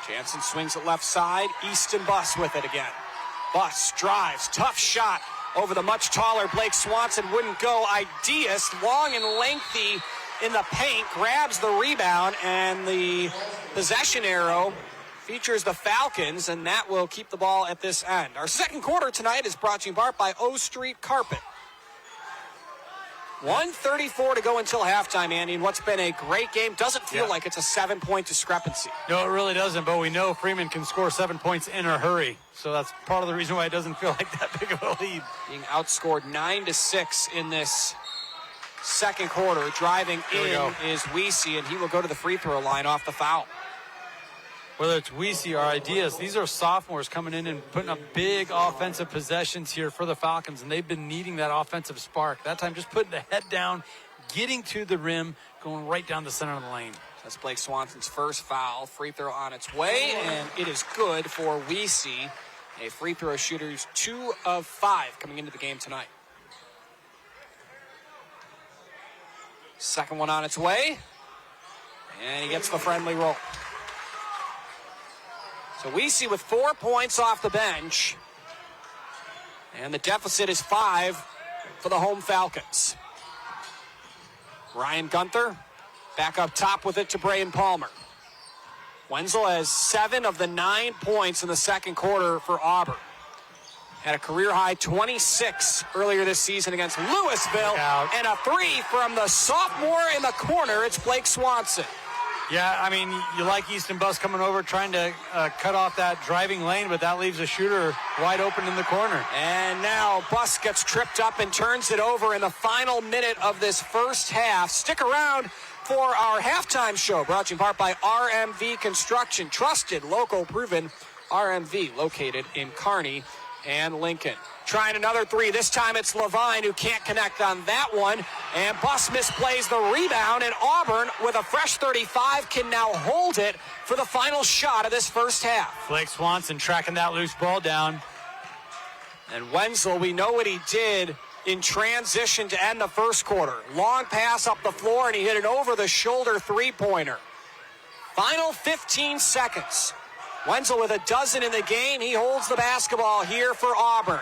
Jansen swings it left side. Easton Buss with it again. Buss drives, tough shot over the much taller Blake Swanson. Wouldn't go. Ideas, long and lengthy in the paint, grabs the rebound, and the possession arrow features the Falcons, and that will keep the ball at this end. Our second quarter tonight is brought to you in part by O Street Carpet. 1:34 to go until halftime, Andy, and what's been a great game. Doesn't feel like it's a 7-point discrepancy. No, it really doesn't, but we know Freeman can score 7 points in a hurry, so that's part of the reason why it doesn't feel like that big of a lead. Being outscored 9-6 in this second quarter. Driving in is Weesey, and he will go to the free throw line off the foul. whether it's Weesey or Ideas, these are sophomores coming in and putting up big offensive possessions here for the Falcons, and they've been needing that offensive spark. That time just putting the head down, getting to the rim, going right down the center of the lane. That's Blake Swanson's first foul. Free throw on its way, and it is good for Weesey. A free throw shooter's 2 of 5 coming into the game tonight. Second one on its way, and he gets the friendly roll. So Weesey with 4 points off the bench, and the deficit is 5 for the home Falcons. Ryan Gunther back up top with it to Braden Palmer. Wenzel has 7 of the 9 points in the second quarter for Auburn. Had a career-high 26 earlier this season against Louisville. And a 3 from the sophomore in the corner. It's Blake Swanson. Yeah, I mean, you like Easton Bus coming over, trying to cut off that driving lane, but that leaves a shooter wide open in the corner. And now Bus gets tripped up and turns it over in the final minute of this first half. Stick around for our halftime show, brought to you in part by RMV Construction. Trusted, local, proven RMV, located in Kearney and Lincoln. Trying another 3. This time it's Levine who can't connect on that one. And Bus misplays the rebound, and Auburn, with a fresh 35, can now hold it for the final shot of this first half. Blake Swanson tracking that loose ball down. And Wenzel, we know what he did in transition to end the first quarter. Long pass up the floor, and he hit an over-the-shoulder three-pointer. Final 15 seconds. Wenzel with a dozen in the game. He holds the basketball here for Auburn.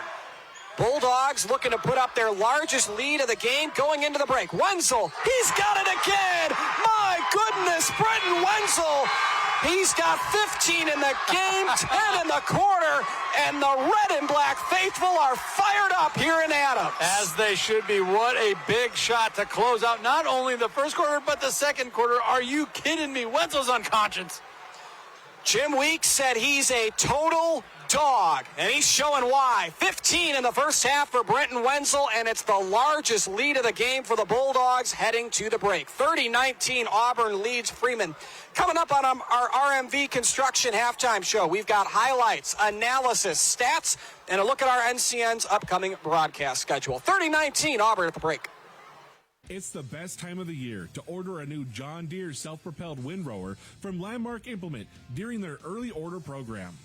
Bulldogs looking to put up their largest lead of the game going into the break. Wenzel, he's got it again! My goodness, Brenton Wenzel! He's got 15 in the game, 10 in the quarter, and the red and black faithful are fired up here in Adams. As they should be. What a big shot to close out not only the first quarter, but the second quarter. Are you kidding me? Wenzel's unconscious. Jim Weeks said he's a total dog, and he's showing why. 15 in the first half for Brenton Wenzel, and it's the largest lead of the game for the Bulldogs heading to the break. 30-19, Auburn leads Freeman. Coming up on our RMV Construction halftime show, we've got highlights, analysis, stats, and a look at our NCN's upcoming broadcast schedule. 30-19, Auburn at the break. It's the best time of the year to order a new John Deere self-propelled windrower from Landmark Implement during their early order program.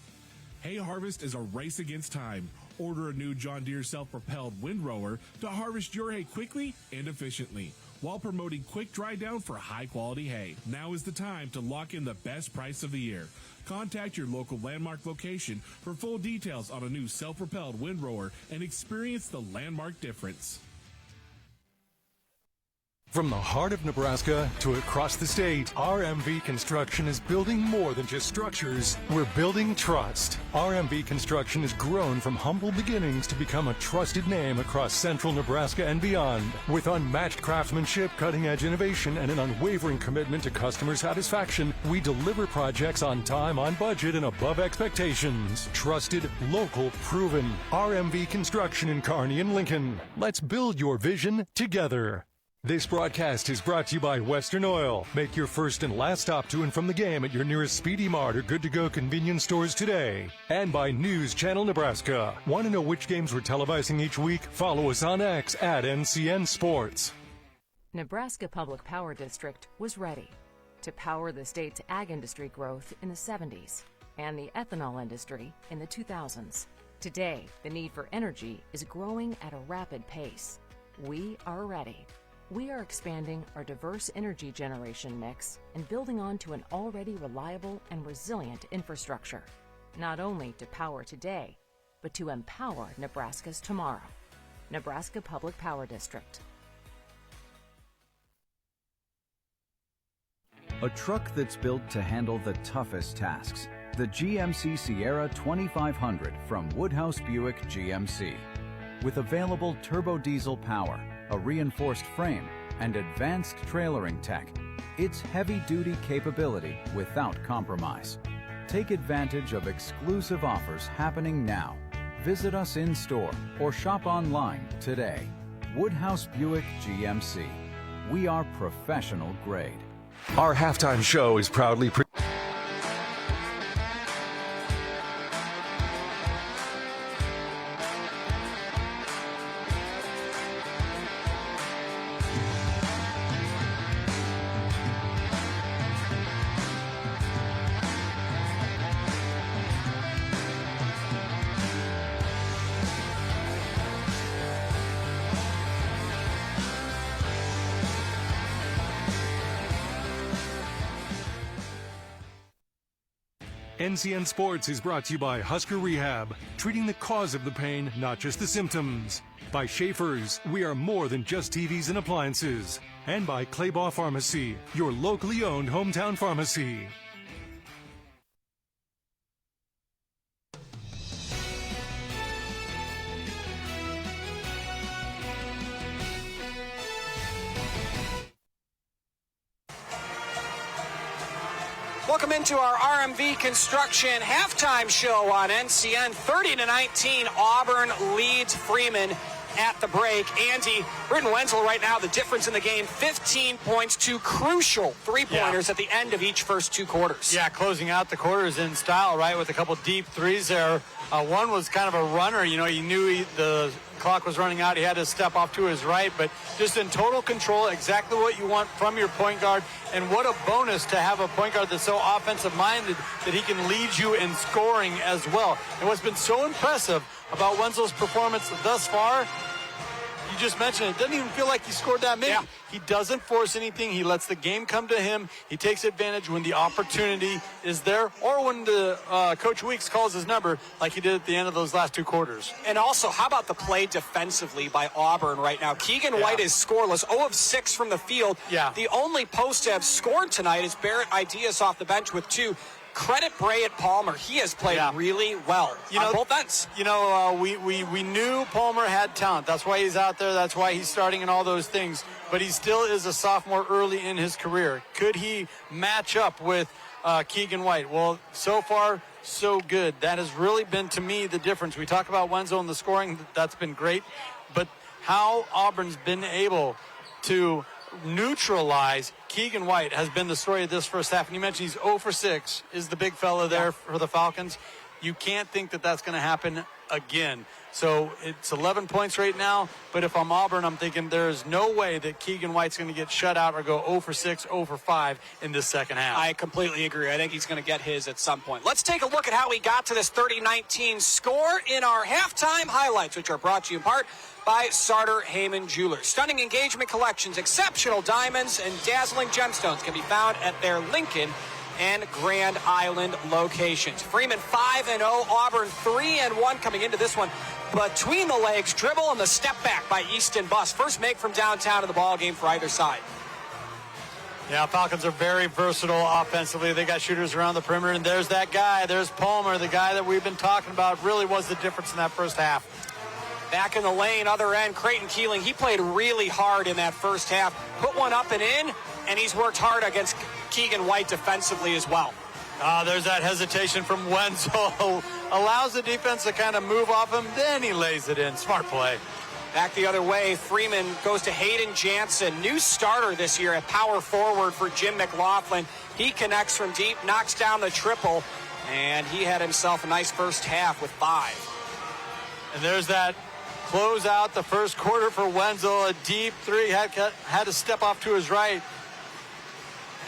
Hay harvest is a race against time. Order a new John Deere self-propelled windrower to harvest your hay quickly and efficiently while promoting quick dry down for high-quality hay. Now is the time to lock in the best price of the year. Contact your local Landmark location for full details on a new self-propelled windrower and experience the Landmark difference. From the heart of Nebraska to across the state, RMV Construction is building more than just structures. We're building trust. RMV Construction has grown from humble beginnings to become a trusted name across central Nebraska and beyond. With unmatched craftsmanship, cutting-edge innovation, and an unwavering commitment to customer satisfaction, we deliver projects on time, on budget, and above expectations. Trusted, local, proven. RMV Construction in Kearney and Lincoln. Let's build your vision together. This broadcast is brought to you by Western Oil. Make your first and last stop to and from the game at your nearest Speedy Mart or good-to-go convenience stores today. And by News Channel Nebraska. Want to know which games we're televising each week? Follow us on X at NCN Sports. Nebraska Public Power District was ready to power the state's ag industry growth in the 70s and the ethanol industry in the 2000s. Today, the need for energy is growing at a rapid pace. We are ready. We are expanding our diverse energy generation mix and building onto an already reliable and resilient infrastructure, not only to power today, but to empower Nebraska's tomorrow. Nebraska Public Power District. A truck that's built to handle the toughest tasks. The GMC Sierra 2500 from Woodhouse Buick GMC. With available turbo diesel power, a reinforced frame, and advanced trailering tech, it's heavy-duty capability without compromise. Take advantage of exclusive offers happening now. Visit us in-store or shop online today. Woodhouse Buick GMC. We are professional grade. Our halftime show is proudly NCN Sports is brought to you by Husker Rehab, treating the cause of the pain, not just the symptoms. By Schaefer's, we are more than just TVs and appliances. And by Claybaugh Pharmacy, your locally owned hometown pharmacy. Welcome into our RMV Construction halftime show on NCN. 30-19, Auburn leads Freeman at the break. Andy, Britton Wenzel right now, the difference in the game, 15 points, 2 crucial three-pointers at the end of each first 2 quarters. Yeah, closing out the quarters in style, right, with a couple deep threes there. One was kind of a runner. You know, he knew the clock was running out. He had to step off to his right, but just in total control, exactly what you want from your point guard. And what a bonus to have a point guard that's so offensive-minded that he can lead you in scoring as well. And what's been so impressive about Wenzel's performance thus far, you just mentioned it, doesn't even feel like he scored that many. Yeah. He doesn't force anything. He lets the game come to him. He takes advantage when the opportunity is there or when the Coach Weeks calls his number like he did at the end of those last 2 quarters. And also, how about the play defensively by Auburn right now? Keegan White is scoreless, 0 of 6 from the field. Yeah. The only post to have scored tonight is Barrett Ideas off the bench with 2. Credit Bryant Palmer. He has played really well on both ends. You know, we knew Palmer had talent. That's why he's out there. That's why he's starting and all those things. But he still is a sophomore early in his career. Could he match up with Keegan White? Well, so far, so good. That has really been, to me, the difference. We talk about Wenzel and the scoring. That's been great. But how Auburn's been able to neutralize Keegan White has been the story of this first half. And you mentioned he's 0 for 6 is the big fella there for the Falcons. You can't think that that's going to happen again. So it's 11 points right now, but if I'm Auburn, I'm thinking there's no way that Keegan White's going to get shut out or go 0 for 6, 0 for 5 in this second half. I completely agree. I think he's going to get his at some point. Let's take a look at how we got to this 30-19 score in our halftime highlights, which are brought to you in part by Sartor Heyman Jewelers. Stunning engagement collections, exceptional diamonds, and dazzling gemstones can be found at their Lincoln and Grand Island locations. Freeman 5-0, Auburn 3-1 coming into this one. Between the legs, dribble and the step back by Easton Bus. First make from downtown of the ball game for either side. Yeah, Falcons are very versatile offensively. They got shooters around the perimeter, and there's that guy. There's Palmer, the guy that we've been talking about. Really was the difference in that first half. Back in the lane, other end, Creighton Keeling. He played really hard in that first half. Put one up and in, and he's worked hard against Keegan White defensively as well. There's that hesitation from Wenzel. Allows the defense to kind of move off him, then he lays it in. Smart play. Back the other way, Freeman goes to Hayden Jansen, new starter this year at power forward for Jim McLaughlin. He connects from deep, knocks down the triple, and he had himself a nice first half with 5. And there's that close out the first quarter for Wenzel. A deep 3, had to step off to his right.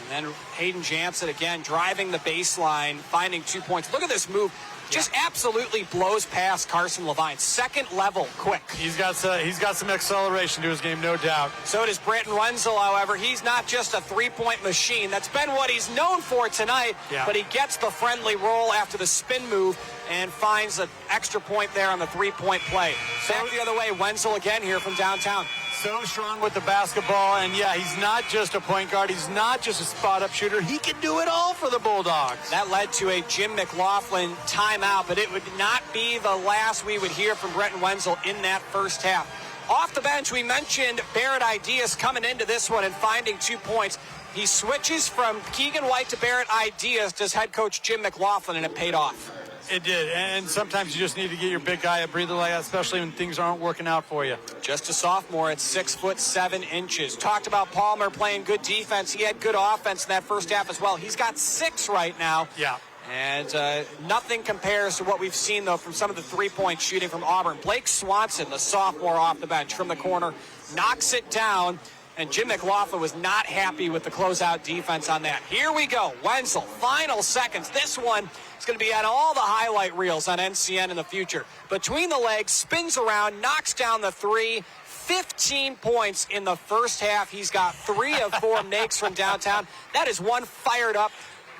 And then Hayden Jansen again driving the baseline, finding 2 points. Look at this move. Just absolutely blows past Carson Levine. Second level, quick. He's got some acceleration to his game, no doubt. So does Britton Wenzel, however. He's not just a three-point machine. That's been what he's known for tonight. Yeah. But he gets the friendly roll after the spin move and finds an extra point there on the three-point play. Back the other way, Wenzel again here from downtown. So strong with the basketball, and yeah, he's not just a point guard. He's not just a spot-up shooter. He can do it all for the Bulldogs. That led to a Jim McLaughlin timeout, but it would not be the last we would hear from Britton Wenzel in that first half. Off the bench, we mentioned Barrett Ideas coming into this one and finding 2 points. He switches from Keegan White to Barrett Ideas, does head coach Jim McLaughlin, and it paid off. It did, and sometimes you just need to get your big guy a breather like that, especially when things aren't working out for you. Just a sophomore at 6'7". Talked about Palmer playing good defense. He had good offense in that first half as well. He's got 6 right now. Yeah. And nothing compares to what we've seen, though, from some of the three-point shooting from Auburn. Blake Swanson, the sophomore off the bench from the corner, knocks it down. And Jim McLaughlin was not happy with the closeout defense on that. Here we go. Wenzel, final seconds. This one is going to be on all the highlight reels on NCN in the future. Between the legs, spins around, knocks down the 3. 15 points in the first half. He's got 3 of 4 makes from downtown. That is one fired up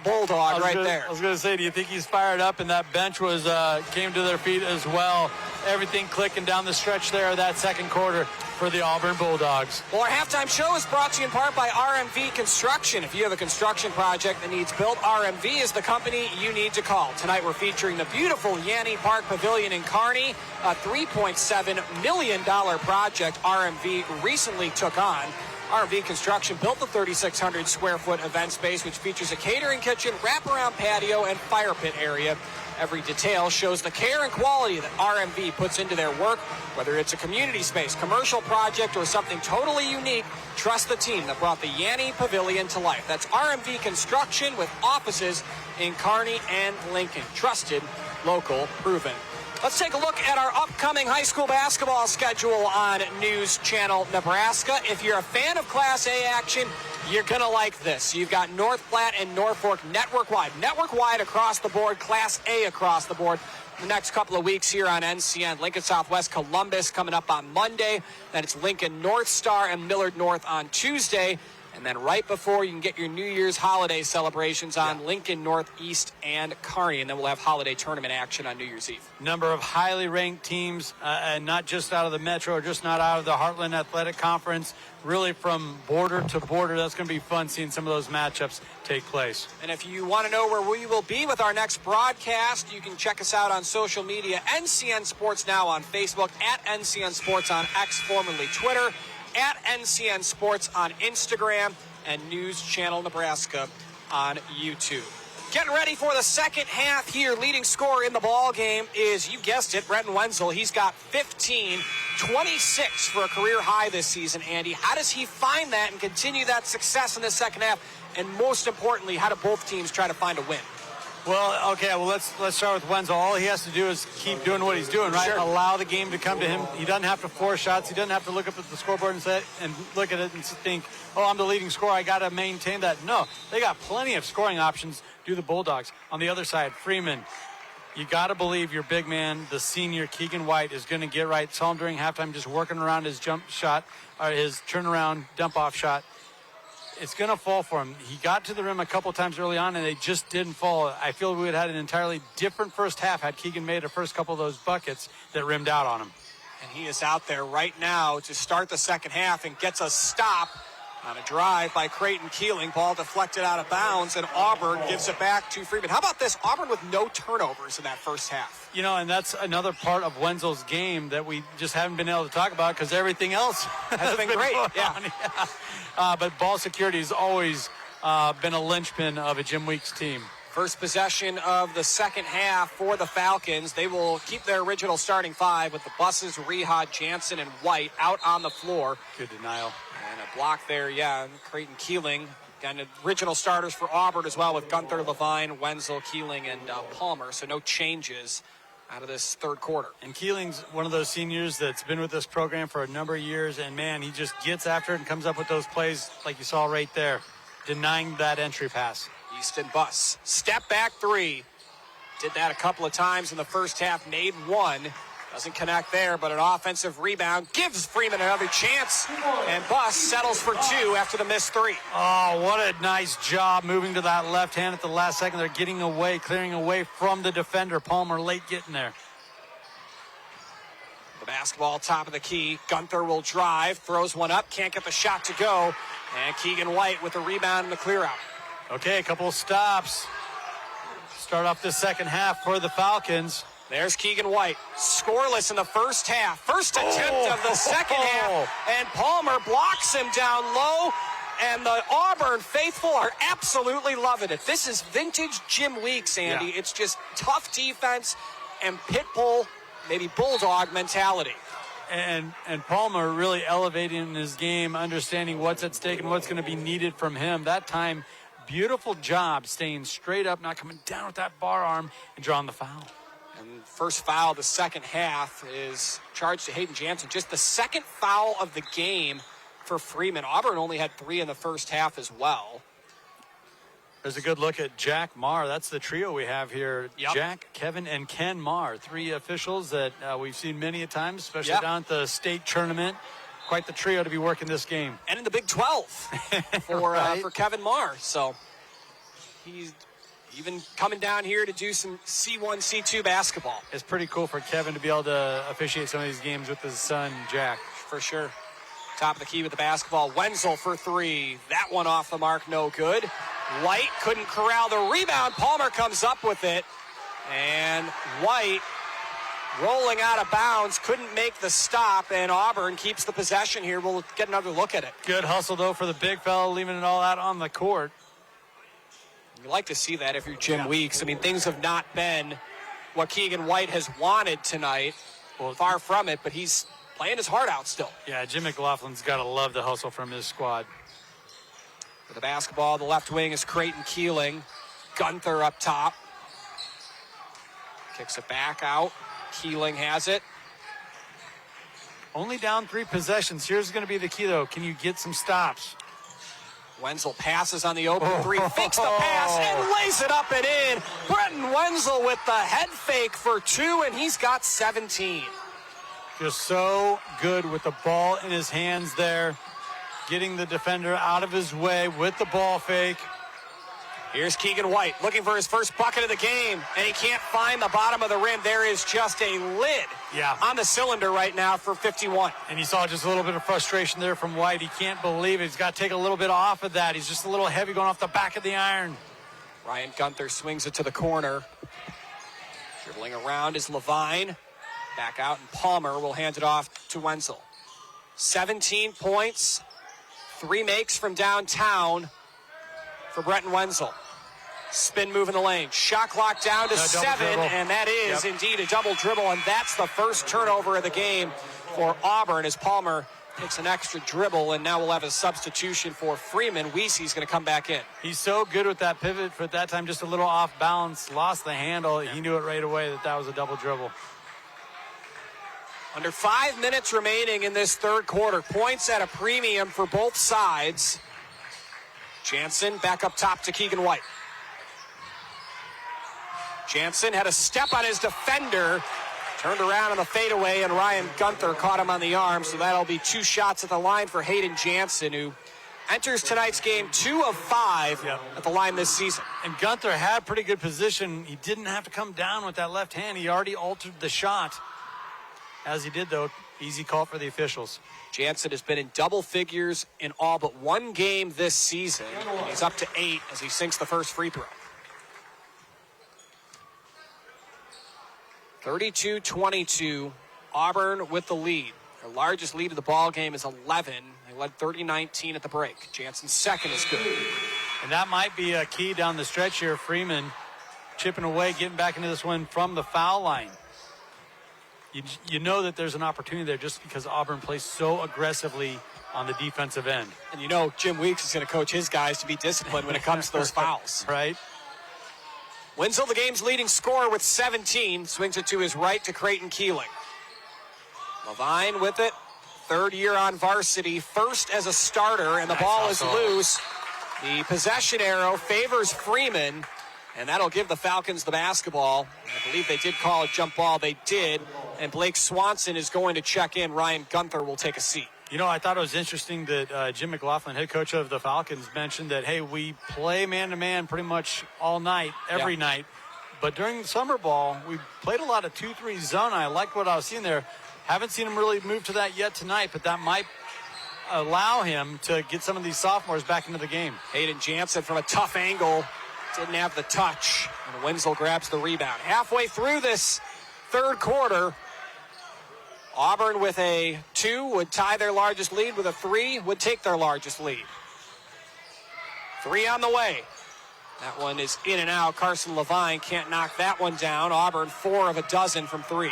Bulldog there. I was going to say, do you think he's fired up? And that bench was came to their feet as well. Everything clicking down the stretch there that second quarter for the Auburn Bulldogs. Well, our halftime show is brought to you in part by RMV Construction. If you have a construction project that needs built, RMV is the company you need to call. Tonight we're featuring the beautiful Yanni Park Pavilion in Kearney, a $3.7 million project RMV recently took on. RMV Construction built the 3,600 square foot event space, which features a catering kitchen, wraparound patio, and fire pit area. Every detail shows the care and quality that RMV puts into their work. Whether it's a community space, commercial project, or something totally unique, trust the team that brought the Yanni Pavilion to life. That's RMV Construction with offices in Kearney and Lincoln. Trusted, local, proven. Let's take a look at our upcoming high school basketball schedule on News Channel Nebraska. If you're a fan of Class A action, you're going to like this. You've got North Platte and Norfolk network-wide. Network-wide across the board, Class A across the board. The next couple of weeks here on NCN. Lincoln Southwest Columbus coming up on Monday. Then it's Lincoln North Star and Millard North on Tuesday. And then right before you can get your New Year's holiday celebrations on Lincoln Northeast and Kearney. And then we'll have holiday tournament action on New Year's Eve. Number of highly ranked teams, and not just out of the Metro, or just not out of the Heartland Athletic Conference, really from border to border. That's going to be fun seeing some of those matchups take place. And if you want to know where we will be with our next broadcast, you can check us out on social media. NCN Sports Now on Facebook, at NCN Sports on X, formerly Twitter, at NCN Sports on Instagram, and News Channel Nebraska on YouTube. Getting ready for the second half here. Leading scorer in the ball game is, you guessed it, Brenton Wenzel. He's got 15, 26 for a career high this season, Andy. How does he find that and continue that success in the second half? And most importantly, how do both teams try to find a win? Well, okay, let's start with Wenzel. All he has to do is keep doing what he's doing, right? Sure. Allow the game to come to him. He doesn't have to force shots. He doesn't have to look up at the scoreboard and look at it and think, oh, I'm the leading scorer, I got to maintain that. No, they got plenty of scoring options, do the Bulldogs. On the other side, Freeman, you got to believe your big man, the senior Keegan White, is going to get right. Saw him during halftime just working around his jump shot, or his turnaround dump-off shot. It's going to fall for him. He got to the rim a couple times early on, and they just didn't fall. I feel we would have had an entirely different first half had Keegan made the first couple of those buckets that rimmed out on him. And he is out there right now to start the second half and gets a stop on a drive by Creighton Keeling. Ball deflected out of bounds, and Auburn gives it back to Freeman. How about this? Auburn with no turnovers in that first half. You know, and that's another part of Wenzel's game that we just haven't been able to talk about because everything else has been great. Yeah. But ball security has always been a linchpin of a Jim Weeks team. First possession of the second half for the Falcons. They will keep their original starting five with the Busses, Rehad, Jansen, and White out on the floor. Good denial. And a block there, Creighton Keeling. And original starters for Auburn as well with Gunther, Levine, Wenzel, Keeling, and Palmer. So no changes out of this third quarter. And Keeling's one of those seniors that's been with this program for a number of years. And, man, he just gets after it and comes up with those plays like you saw right there, denying that entry pass. Easton Buss, step back three. Did that a couple of times in the first half, made one. Doesn't connect there, but an offensive rebound gives Freeman another chance. And Buss settles for two after the missed three. Oh, what a nice job moving to that left hand at the last second. They're getting away, clearing away from the defender. Palmer late getting there. The basketball top of the key. Gunther will drive, throws one up, can't get the shot to go. And Keegan White with the rebound and the clear out. Okay, a couple of stops. Start off the second half for the Falcons. There's Keegan White, scoreless in the first half. First attempt of the second half, and Palmer blocks him down low, and the Auburn faithful are absolutely loving it. This is vintage Jim Weeks, Andy. Yeah. It's just tough defense and pit bull, maybe bulldog mentality. And Palmer really elevating his game, understanding what's at stake and what's going to be needed from him. That time, beautiful job staying straight up, not coming down with that bar arm and drawing the foul. And first foul of the second half is charged to Hayden Jansen. Just the second foul of the game for Freeman. Auburn only had 3 in the first half as well. There's a good look at Jack Marr. That's the trio we have here. Yep. Jack, Kevin, and Ken Marr. 3 officials that we've seen many a time, especially down at the state tournament. Quite the trio to be working this game. And in the Big 12 for Kevin Marr. So he's even coming down here to do some C1, C2 basketball. It's pretty cool for Kevin to be able to officiate some of these games with his son, Jack. For sure. Top of the key with the basketball. Wenzel for three. That one off the mark, no good. White couldn't corral the rebound. Palmer comes up with it. And White rolling out of bounds, couldn't make the stop, and Auburn keeps the possession here. We'll get another look at it. Good hustle, though, for the big fella, leaving it all out on the court. You like to see that if you're Jim Weeks. I mean, things have not been what Keegan White has wanted tonight. Well, far from it, but he's playing his heart out still. Yeah, Jim McLaughlin's got to love the hustle from his squad. With the basketball, the left wing is Creighton Keeling. Gunther up top. Kicks it back out. Keeling has it. Only down 3 possessions. Here's going to be the key, though. Can you get some stops? Wenzel passes on the open three, fakes the pass, and lays it up and in. Brenton Wenzel with the head fake for 2, and he's got 17. Just so good with the ball in his hands there, getting the defender out of his way with the ball fake. Here's Keegan White looking for his first bucket of the game, and he can't find the bottom of the rim. There is just a lid on the cylinder right now for 51. And you saw just a little bit of frustration there from White. He can't believe it. He's got to take a little bit off of that. He's just a little heavy going off the back of the iron. Ryan Gunther swings it to the corner. Dribbling around is Levine. Back out, and Palmer will hand it off to Wenzel. 17 points, 3 makes from downtown for Brenton Wenzel. Spin move in the lane. Shot clock down to 7, and that is indeed a double dribble, and that's the first turnover of the game for Auburn as Palmer takes an extra dribble, and now we'll have a substitution for Freeman. Weesey's going to come back in. He's so good with that pivot, for at that time just a little off balance, lost the handle. He knew it right away that was a double dribble. Under 5 minutes remaining in this third quarter. Points at a premium for both sides. Jansen back up top to Keegan White. Jansen had a step on his defender. Turned around on the fadeaway, and Ryan Gunther caught him on the arm. So that'll be 2 shots at the line for Hayden Jansen, who enters tonight's game 2 of 5 at the line this season. And Gunther had pretty good position. He didn't have to come down with that left hand. He already altered the shot. As he did, though, easy call for the officials. Jansen has been in double figures in all but 1 game this season. He's up to 8 as he sinks the first free throw. 32-22, Auburn with the lead. Their largest lead of the ball game is 11. They led 30-19 at the break. Jansen's second is good. And that might be a key down the stretch here. Freeman chipping away, getting back into this one from the foul line. You know that there's an opportunity there just because Auburn plays so aggressively on the defensive end. And you know Jim Weeks is going to coach his guys to be disciplined when it comes to those fouls. Right. Wenzel, the game's leading scorer with 17, swings it to his right to Creighton Keeling. Levine with it, 3rd year on varsity, first as a starter, and the ball is loose. The possession arrow favors Freeman, and that'll give the Falcons the basketball. I believe they did call a jump ball. They did, and Blake Swanson is going to check in. Ryan Gunther will take a seat. You know, I thought it was interesting that Jim McLaughlin, head coach of the Falcons, mentioned that, hey, we play man-to-man pretty much all night, every night. But during summer ball, we played a lot of 2-3 zone. I liked what I was seeing there. Haven't seen him really move to that yet tonight, but that might allow him to get some of these sophomores back into the game. Hayden Jansen from a tough angle. Didn't have the touch, and Wenzel grabs the rebound. Halfway through this third quarter, Auburn with a 2 would tie their largest lead. With a 3 would take their largest lead. 3 on the way. That one is in and out. Carson Levine can't knock that one down. Auburn 4 of a dozen from 3.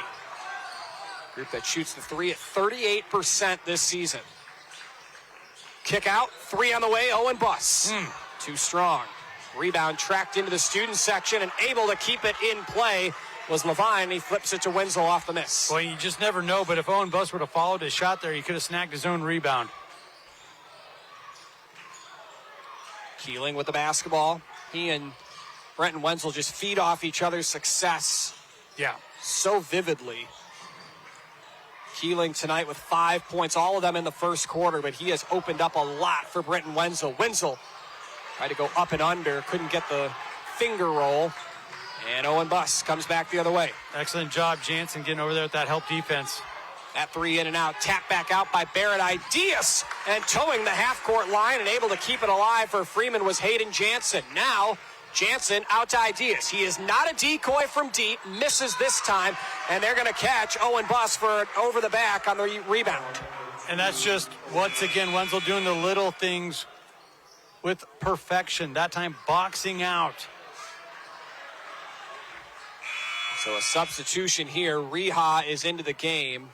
Group that shoots the 3 at 38% this season. Kick out, 3 on the way. Owen Buss. Too strong. Rebound tracked into the student section and able to keep it in play was Levine. He flips it to Wenzel off the miss. Well, you just never know, but if Owen Buss would have followed his shot there, he could have snagged his own rebound. Keeling with the basketball. He and Brenton Wenzel just feed off each other's success. So vividly. Keeling tonight with 5 points, all of them in the first quarter, but he has opened up a lot for Brenton Wenzel. Wenzel Tried to go up and under, couldn't get the finger roll. And Owen Buss comes back the other way. Excellent job, Jansen, getting over there with that help defense. That three in and out, tap back out by Barrett Ideas, and towing the half-court line and able to keep it alive for Freeman was Hayden Jansen. Now, Jansen out to Ideas. He is not a decoy from deep, misses this time, and they're going to catch Owen Buss for an over the back on the rebound. And that's just, once again, Wenzel doing the little things with perfection. That time boxing out. So a substitution here. Reha is into the game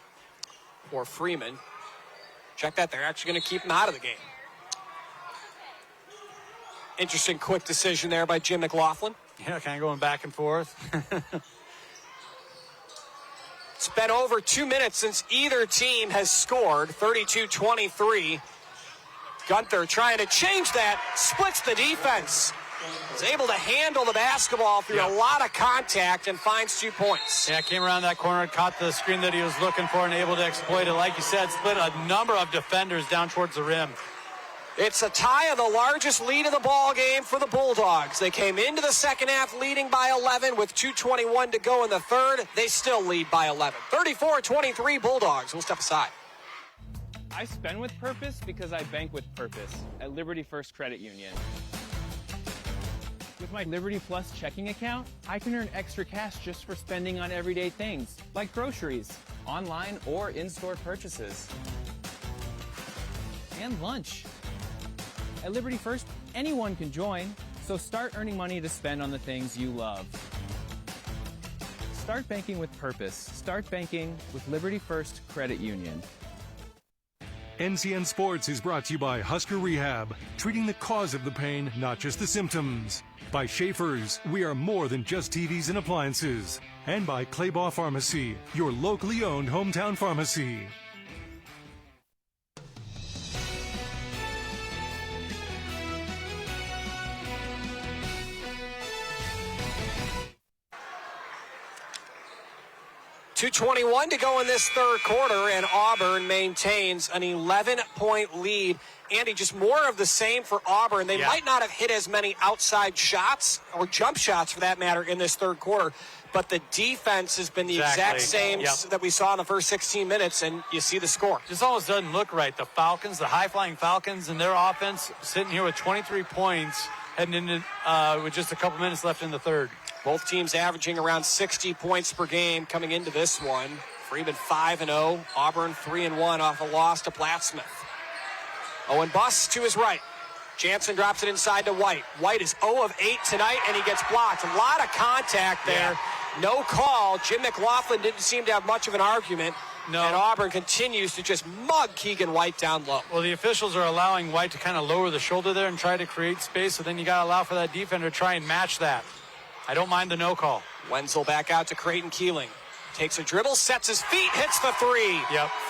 for Freeman. Check that. They're actually going to keep him out of the game. Interesting quick decision there by Jim McLaughlin. Yeah, kind of going back and forth. It's been over 2 minutes since either team has scored. 32-23. Gunther trying to change that. Splits the defense. Is able to handle the basketball through a lot of contact and finds 2 points. Yeah, came around that corner, caught the screen that he was looking for and able to exploit it. Like you said, split a number of defenders down towards the rim. It's a tie of the largest lead of the ball game for the Bulldogs. They came into the second half leading by 11 with 2:21 to go in the third. They still lead by 11. 34-23 Bulldogs. We'll step aside. I spend with purpose because I bank with purpose at Liberty First Credit Union. With my Liberty Plus checking account, I can earn extra cash just for spending on everyday things, like groceries, online or in-store purchases, and lunch. At Liberty First, anyone can join, so start earning money to spend on the things you love. Start banking with purpose. Start banking with Liberty First Credit Union. NCN Sports is brought to you by Husker Rehab, treating the cause of the pain, not just the symptoms. By Schaefer's, we are more than just TVs and appliances. And by Claybaugh Pharmacy, your locally owned hometown pharmacy. .221 to go in this third quarter, and Auburn maintains an 11-point lead. Andy, just more of the same for Auburn. They might not have hit as many outside shots, or jump shots for that matter, in this third quarter, but the defense has been the exact same that we saw in the first 16 minutes, and you see the score. Just almost doesn't look right. The Falcons, the high-flying Falcons, and their offense sitting here with 23 points, heading into with just a couple minutes left in the third. Both teams averaging around 60 points per game coming into this one. Freeman 5-0, Auburn 3-1 off a loss to Plattsmouth. Owen Buss to his right. Jansen drops it inside to White. White is 0 of 8 tonight, and he gets blocked. A lot of contact there. No call. Jim McLaughlin didn't seem to have much of an argument. No. And Auburn continues to just mug Keegan White down low. Well, the officials are allowing White to kind of lower the shoulder there and try to create space, so then you got to allow for that defender to try and match that. I don't mind the no call. Wenzel back out to Creighton Keeling. Takes a dribble, sets his feet, hits the three.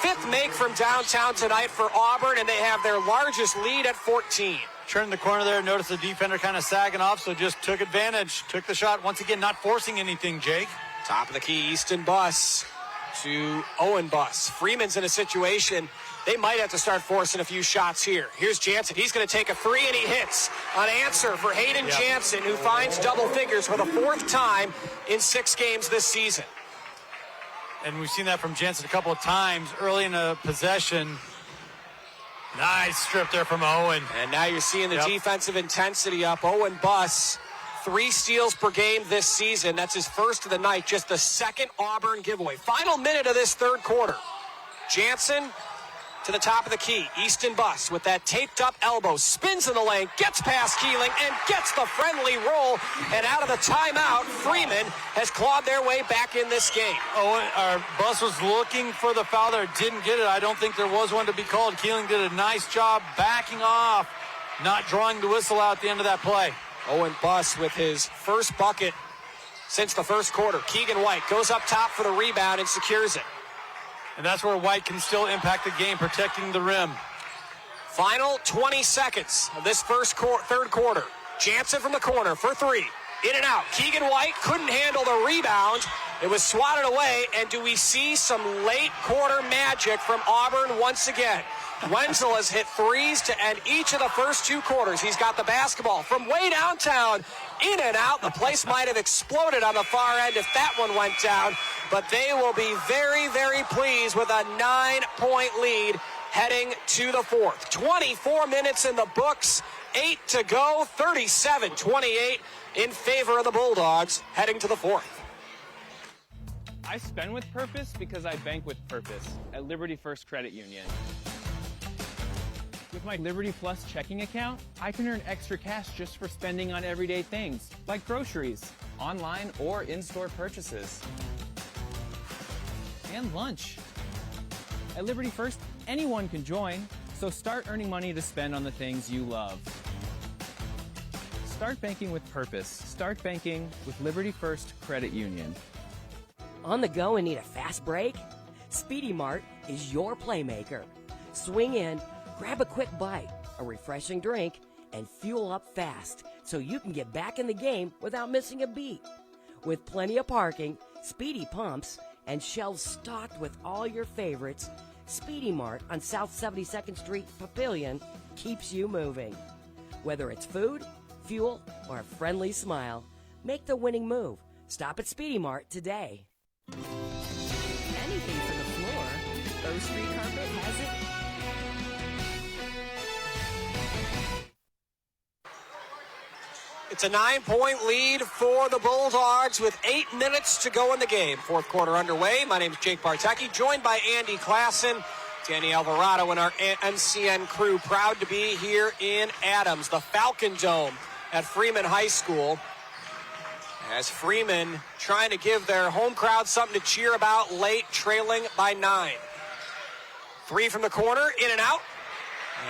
Fifth make from downtown tonight for Auburn, and they have their largest lead at 14. Turned the corner there, noticed the defender kind of sagging off, so just took advantage. Took the shot, once again, not forcing anything, Jake. Top of the key, Easton Buss to Owen Buss. Freeman's in a situation they might have to start forcing a few shots here. Here's Jansen. He's going to take a three, and he hits. An answer for Hayden Jansen, who finds double figures for the fourth time in 6 games this season. And we've seen that from Jansen a couple of times early in a possession. Nice strip there from Owen. And now you're seeing the defensive intensity up. Owen Buss, 3 steals per game this season. That's his first of the night, just the second Auburn giveaway. Final minute of this third quarter. Jansen to the top of the key. Easton Buss with that taped up elbow, spins in the lane, gets past Keeling, and gets the friendly roll. And out of the timeout, Freeman has clawed their way back in this game. Buss was looking for the foul there, didn't get it. I don't think there was one to be called. Keeling did a nice job backing off, not drawing the whistle out at the end of that play. Owen Buss with his first bucket since the first quarter. Keegan White goes up top for the rebound and secures it. And that's where White can still impact the game, protecting the rim. Final 20 seconds of this third quarter. Jansen from the corner for 3. In and out. Keegan White couldn't handle the rebound. It was swatted away. And do we see some late quarter magic from Auburn once again? Wenzel has hit threes to end each of the first 2 quarters. He's got the basketball from way downtown, in and out. The place might have exploded on the far end if that one went down, but they will be very, very pleased with a 9-point lead heading to the fourth. 24 minutes in the books, 8 to go, 37-28 in favor of the Bulldogs heading to the fourth. I spend with purpose because I bank with purpose at Liberty First Credit Union. With my Liberty Plus checking account, I can earn extra cash just for spending on everyday things, like groceries, online or in-store purchases, and lunch. At Liberty First, anyone can join, so start earning money to spend on the things you love. Start banking with purpose. Start banking with Liberty First Credit Union. On the go and need a fast break? Speedy Mart is your playmaker. Swing in, grab a quick bite, a refreshing drink, and fuel up fast so you can get back in the game without missing a beat. With plenty of parking, speedy pumps, and shelves stocked with all your favorites, Speedy Mart on South 72nd Street Papillion keeps you moving. Whether it's food, fuel, or a friendly smile, make the winning move. Stop at Speedy Mart today. Anything for the floor, O Street Carpet has it. It's a 9-point lead for the Bulldogs with 8 minutes to go in the game. Fourth quarter underway. My name is Jake Bartecki, joined by Andy Klassen, Danny Alvarado, and our NCN crew. Proud to be here in Adams, the Falcon Dome at Freeman High School. As Freeman trying to give their home crowd something to cheer about late, trailing by 9. 3 from the corner, in and out.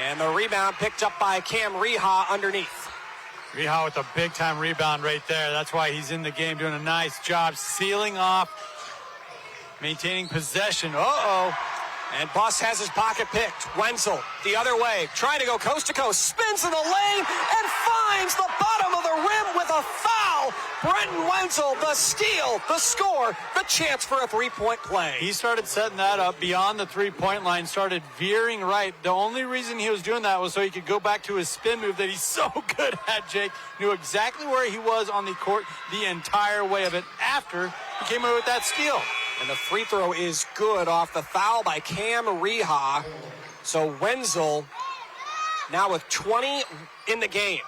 And the rebound picked up by Cam Reha underneath. Reha with a big-time rebound right there. That's why he's in the game, doing a nice job sealing off, maintaining possession. Uh-oh. And Buss has his pocket picked. Wenzel, the other way, trying to go coast to coast, spins in the lane and finds the bottom of the rim with a foul. Brenton Wenzel, the steal, the score, the chance for a three-point play. He started setting that up beyond the three-point line, started veering right. The only reason he was doing that was so he could go back to his spin move that he's so good at, Jake. Knew exactly where he was on the court the entire way of it after he came away with that steal. And the free throw is good off the foul by Cam Reha. So Wenzel now with 20 in the game.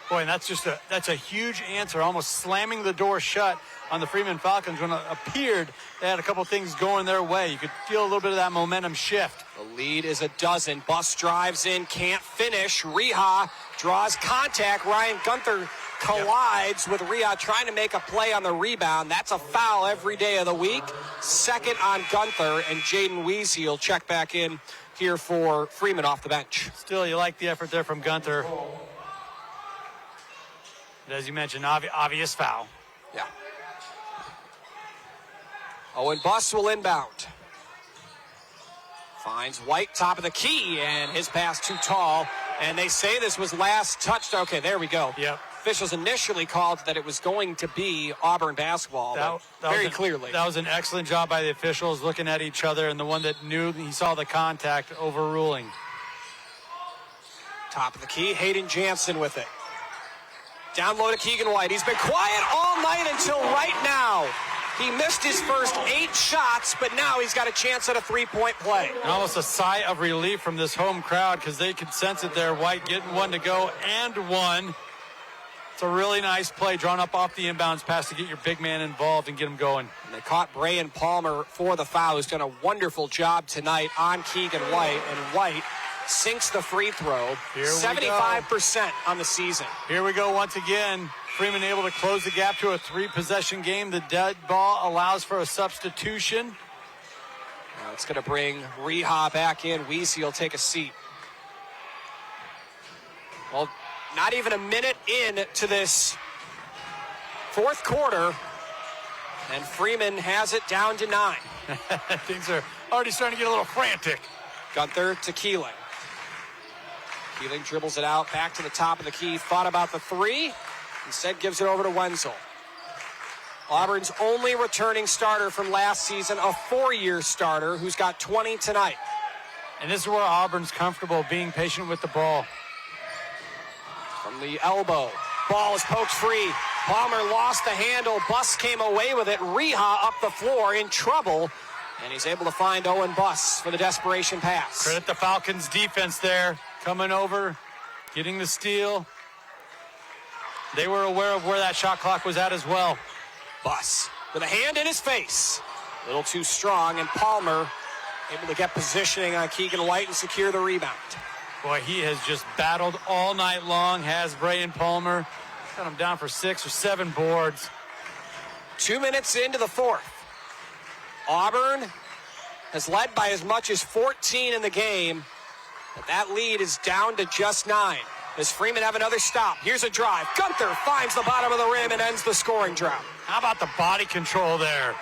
Boy, and that's a huge answer, almost slamming the door shut on the Freeman Falcons when it appeared they had a couple things going their way. You could feel a little bit of that momentum shift. The lead is a dozen. Buss drives in, can't finish. Reha draws contact. Ryan Gunther collides with Reha trying to make a play on the rebound. That's a foul every day of the week. Second on Gunther, and Jaden Weezy will check back in here for Freeman off the bench. Still, you like the effort there from Gunther. But as you mentioned, obvious foul. Yeah. Owen Buss will inbound. Finds White, top of the key, and his pass too tall. And they say this was last touched. Okay, there we go. Yep. Officials initially called that it was going to be Auburn basketball, very clearly. That was an excellent job by the officials looking at each other, and the one that knew he saw the contact overruling. Top of the key, Hayden Jansen with it. Down low to Keegan White. He's been quiet all night until right now. He missed his first 8 shots, but now he's got a chance at a three-point play. And almost a sigh of relief from this home crowd because they could sense it there. White getting one to go and one. It's a really nice play drawn up off the inbounds pass to get your big man involved and get him going. And they caught Brayan Palmer for the foul, who's done a wonderful job tonight on Keegan White. And White sinks the free throw. 75% on the season. Here we go once again. Freeman able to close the gap to a 3-possession game. The dead ball allows for a substitution. Now it's going to bring Reha back in. Weezy will take a seat. Well, not even a minute in to this fourth quarter, and Freeman has it down to 9. Things are already starting to get a little frantic. Gunther to Keeling. Keeling dribbles it out, back to the top of the key. Thought about the three. Instead gives it over to Wenzel. Auburn's only returning starter from last season, a 4-year starter who's got 20 tonight. And this is where Auburn's comfortable being patient with the ball. From the elbow, ball is poked free. Palmer lost the handle. Buss came away with it. Reha up the floor in trouble. And he's able to find Owen Buss for the desperation pass. Credit the Falcons defense there. Coming over, getting the steal. They were aware of where that shot clock was at as well. Buss with a hand in his face. A little too strong, and Palmer able to get positioning on Keegan White and secure the rebound. Boy, he has just battled all night long, has Brayan Palmer. Got him down for 6 or 7 boards. 2 minutes into the fourth. Auburn has led by as much as 14 in the game, but that lead is down to just 9. Does Freeman have another stop? Here's a drive. Gunther finds the bottom of the rim and ends the scoring drought. How about the body control there?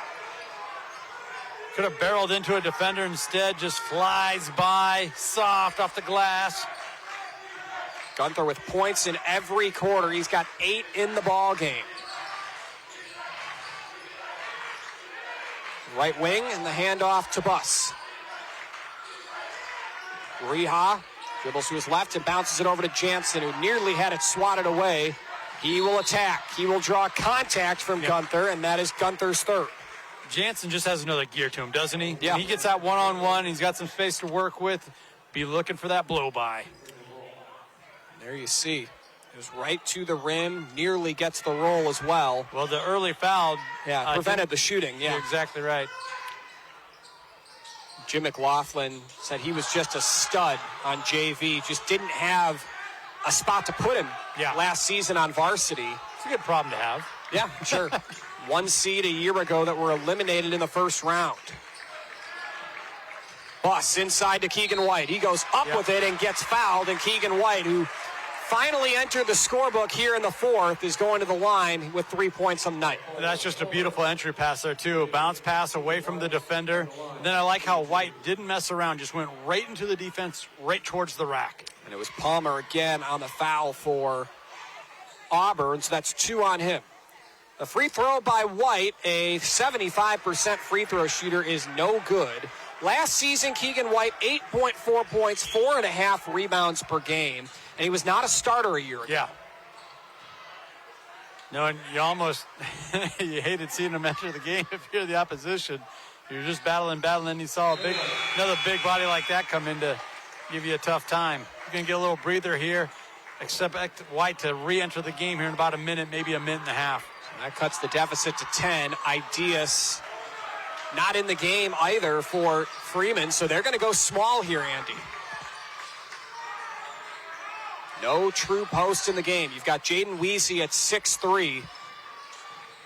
Could have barreled into a defender, instead just flies by, soft off the glass. Gunther with points in every quarter. He's got 8 in the ball game. Right wing and the handoff to Buss. Reha dribbles to his left and bounces it over to Jansen, who nearly had it swatted away. He will attack. He will draw contact from Gunther, and that is Gunther's third. Jansen just has another gear to him, doesn't he? Yeah. When he gets that one-on-one, he's got some space to work with. Be looking for that blow-by. There you see. It was right to the rim, nearly gets the roll as well. Well, the early foul prevented the shooting. Yeah, you're exactly right. Jim McLaughlin said he was just a stud on JV, just didn't have a spot to put him last season on varsity. It's a good problem to have. Yeah, sure. 1 seed a year ago that were eliminated in the first round. Buss inside to Keegan White. He goes up with it and gets fouled, and Keegan White, who finally entered the scorebook here in the fourth, is going to the line with 3 points on the night. That's just a beautiful entry pass there, too. A bounce pass away from the defender. And then I like how White didn't mess around, just went right into the defense, right towards the rack. And it was Palmer again on the foul for Auburn, so that's 2 on him. The free throw by White, a 75% free throw shooter, is no good. Last season, Keegan White, 8.4 points, 4.5 rebounds per game. And he was not a starter a year ago. Yeah. No, and you almost, you hated seeing him enter the game if you're the opposition. You're just battling, and you saw another big body like that come in to give you a tough time. You're going to get a little breather here. Expect White to re-enter the game here in about a minute, maybe a minute and a half. And that cuts the deficit to 10. Ideas not in the game either for Freeman, so they're going to go small here, Andy. No true post in the game. You've got Jaden Weesey at 6'3",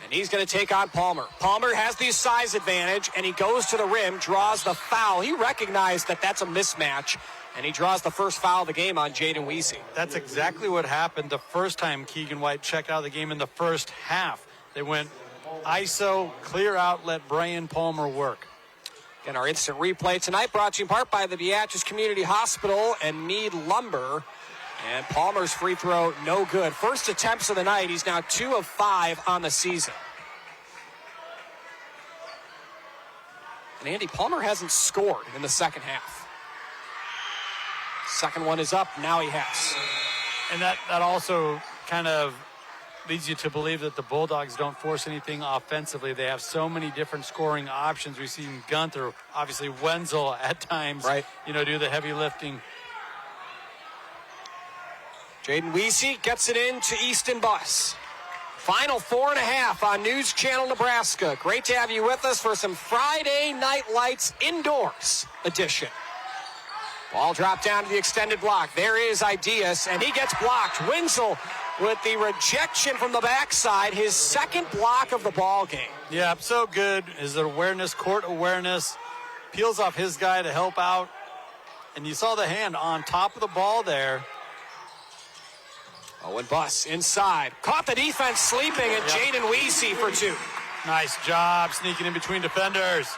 and he's going to take on Palmer. Palmer has the size advantage, and he goes to the rim, draws the foul. He recognized that that's a mismatch, and he draws the first foul of the game on Jaden Weesey. That's exactly what happened the first time Keegan White checked out of the game in the first half. They went ISO, clear out, let Brayan Palmer work. Again, our instant replay tonight brought to you in part by the Beatrice Community Hospital and Meade Lumber. And Palmer's free throw, no good. First attempts of the night. He's now 2 of 5 on the season. And Andy, Palmer hasn't scored in the second half. Second one is up. Now he has. And that also kind of leads you to believe that the Bulldogs don't force anything offensively. They have so many different scoring options. We've seen Gunther, obviously Wenzel at times, do the heavy lifting. Jaden Weesey gets it in to Easton Buss. Final 4.5 on News Channel Nebraska. Great to have you with us for some Friday Night Lights Indoors edition. Ball dropped down to the extended block. There is Ideas, and he gets blocked. Wenzel with the rejection from the backside, his second block of the ball game. Yeah, so good. His awareness, court awareness, peels off his guy to help out. And you saw the hand on top of the ball there. Owen Buss inside. Caught the defense sleeping, and Jaden Weesey for 2. Nice job sneaking in between defenders.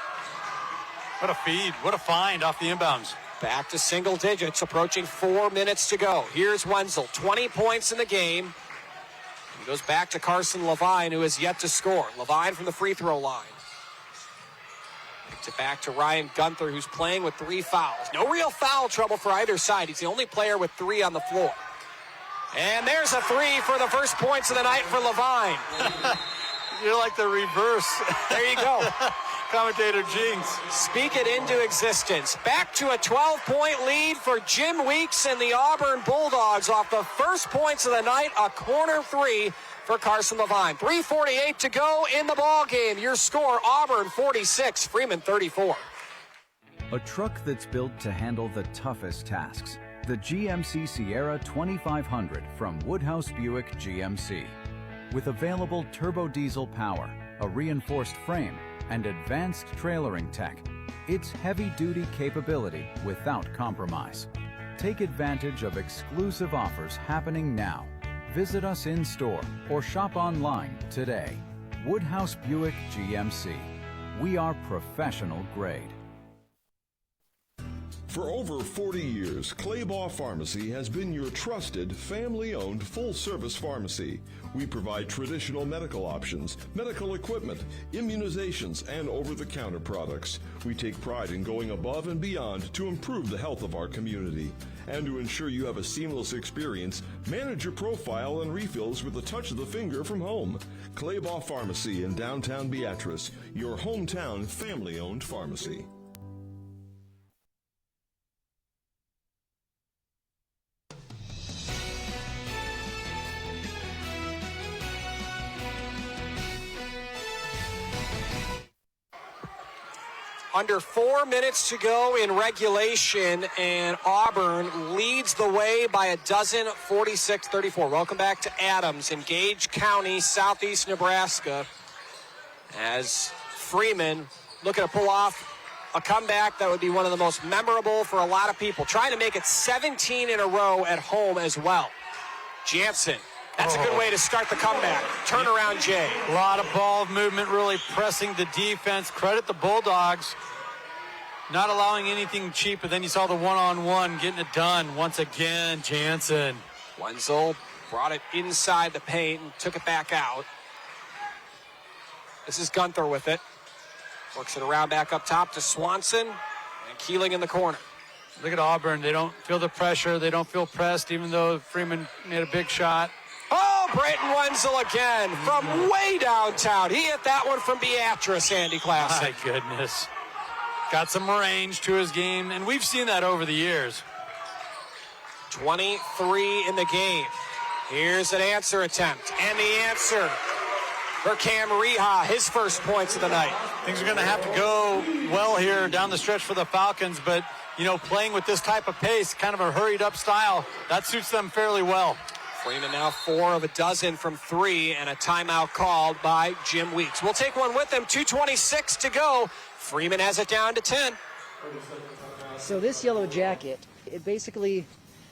What a feed. What a find off the inbounds. Back to single digits, approaching 4 minutes to go. Here's Wenzel, 20 points in the game. He goes back to Carson Levine, who has yet to score. Levine from the free throw line. Gets it back to Ryan Gunther, who's playing with 3 fouls. No real foul trouble for either side. He's the only player with 3 on the floor. And there's a 3 for the first points of the night for Levine. You're like the reverse. There you go. Commentator Jinx. Speak it into existence. Back to a 12-point lead for Jim Weeks and the Auburn Bulldogs off the first points of the night. A corner 3 for Carson Levine. 3:48 to go in the ball game. Your score, Auburn 46, Freeman 34. A truck that's built to handle the toughest tasks. The GMC Sierra 2500 from Woodhouse Buick GMC. With available turbo diesel power, a reinforced frame, and advanced trailering tech, it's heavy-duty capability without compromise. Take advantage of exclusive offers happening now. Visit us in-store or shop online today. Woodhouse Buick GMC. We are professional grade. For over 40 years, Claybaugh Pharmacy has been your trusted, family-owned, full-service pharmacy. We provide traditional medical options, medical equipment, immunizations, and over-the-counter products. We take pride in going above and beyond to improve the health of our community. And to ensure you have a seamless experience, manage your profile and refills with a touch of the finger from home. Claybaugh Pharmacy in downtown Beatrice, your hometown family-owned pharmacy. Under 4 minutes to go in regulation, and Auburn leads the way by a dozen, 46-34. Welcome back to Adams in Gage County, southeast Nebraska, as Freeman looking to pull off a comeback that would be one of the most memorable for a lot of people. Trying to make it 17 in a row at home as well. Jansen. That's a good way to start the comeback. Turnaround, Jay. A lot of ball movement, really pressing the defense. Credit the Bulldogs, not allowing anything cheap, but then you saw the one-on-one getting it done once again. Jansen. Wenzel brought it inside the paint and took it back out. This is Gunther with it. Works it around back up top to Swanson, and Keeling in the corner. Look at Auburn. They don't feel the pressure. They don't feel pressed, even though Freeman made a big shot. Oh, Brayton Wenzel again from way downtown. He hit that one from Beatrice, Andy Classic. My goodness. Got some range to his game, and we've seen that over the years. 23 in the game. Here's an answer attempt, and the answer for Cam Reha, his first points of the night. Things are going to have to go well here down the stretch for the Falcons, but, you know, playing with this type of pace, kind of a hurried-up style, that suits them fairly well. Freeman now 4 of a dozen from 3, and a timeout called by Jim Weeks. We'll take one with them. 2:26 to go. Freeman has it down to 10. So this yellow jacket, it basically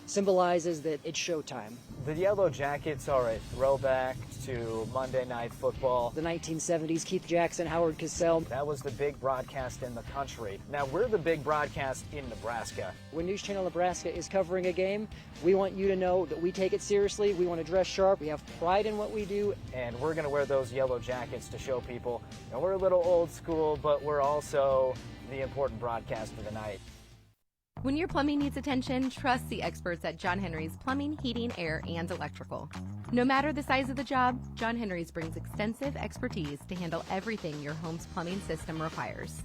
symbolizes that it's showtime. The Yellow Jackets are a throwback to Monday Night Football. The 1970s, Keith Jackson, Howard Cosell. That was the big broadcast in the country. Now we're the big broadcast in Nebraska. When News Channel Nebraska is covering a game, we want you to know that we take it seriously. We want to dress sharp. We have pride in what we do. And we're going to wear those yellow jackets to show people. And we're a little old school, but we're also the important broadcast of the night. When your plumbing needs attention, trust the experts at John Henry's Plumbing, Heating, Air, and Electrical. No matter the size of the job, John Henry's brings extensive expertise to handle everything your home's plumbing system requires.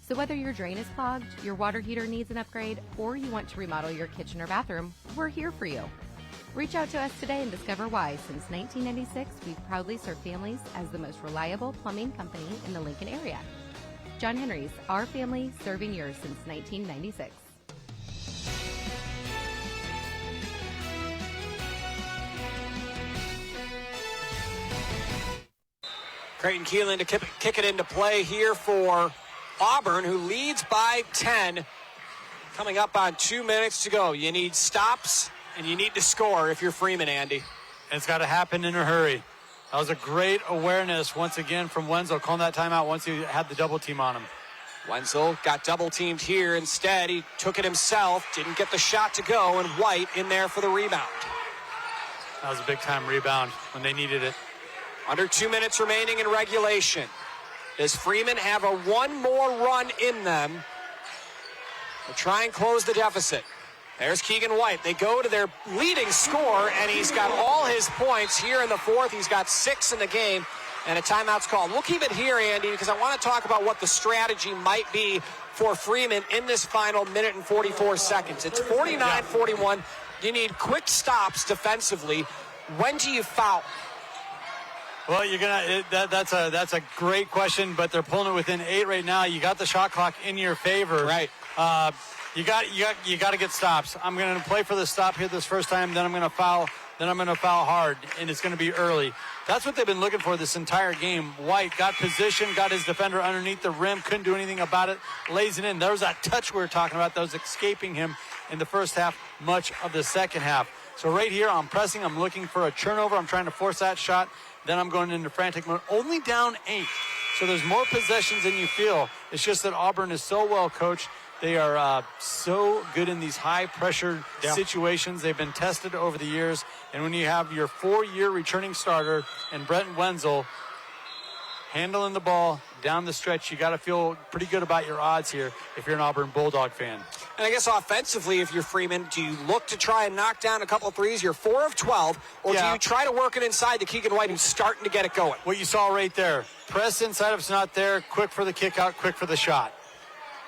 So whether your drain is clogged, your water heater needs an upgrade, or you want to remodel your kitchen or bathroom, we're here for you. Reach out to us today and discover why, since 1996, we've proudly served families as the most reliable plumbing company in the Lincoln area. John Henry's, our family serving yours since 1996. Creighton Keelan to kick it into play here for Auburn, who leads by 10. Coming up on 2 minutes to go. You need stops, and you need to score if you're Freeman, Andy. And it's got to happen in a hurry. That was a great awareness once again from Wenzel, calling that timeout once he had the double team on him. Wenzel got double teamed here. Instead, he took it himself, didn't get the shot to go, and White in there for the rebound. That was a big time rebound when they needed it. Under 2 minutes remaining in regulation. Does Freeman have a one more run in them to try and close the deficit? There's Keegan White. They go to their leading scorer, and he's got all his points here in the fourth. He's got 6 in the game, and a timeout's called. We'll keep it here, Andy, because I want to talk about what the strategy might be for Freeman in this final minute and 44 seconds. It's 49-41. You need quick stops defensively. When do you foul? Well, that's a great question, but they're pulling it within 8 right now. You got the shot clock in your favor. Right. You got to get stops. I'm going to play for the stop here this first time, then I'm going to foul hard, and it's going to be early. That's what they've been looking for this entire game. White got position, got his defender underneath the rim, couldn't do anything about it, lays it in. There was that touch we were talking about that was escaping him in the first half, much of the second half. So right here, I'm pressing, I'm looking for a turnover, I'm trying to force that shot, then I'm going into frantic mode. Only down 8, so there's more possessions than you feel. It's just that Auburn is so well coached. They are so good in these high-pressure situations. They've been tested over the years. And when you have your 4-year returning starter and Brent Wenzel handling the ball down the stretch, you got to feel pretty good about your odds here if you're an Auburn Bulldog fan. And I guess offensively, if you're Freeman, do you look to try and knock down a couple of threes? You're 4 of 12. Or do you try to work it inside to Keegan White, who's starting to get it going? What you saw right there. Press inside if it's not there. Quick for the kick out. Quick for the shot.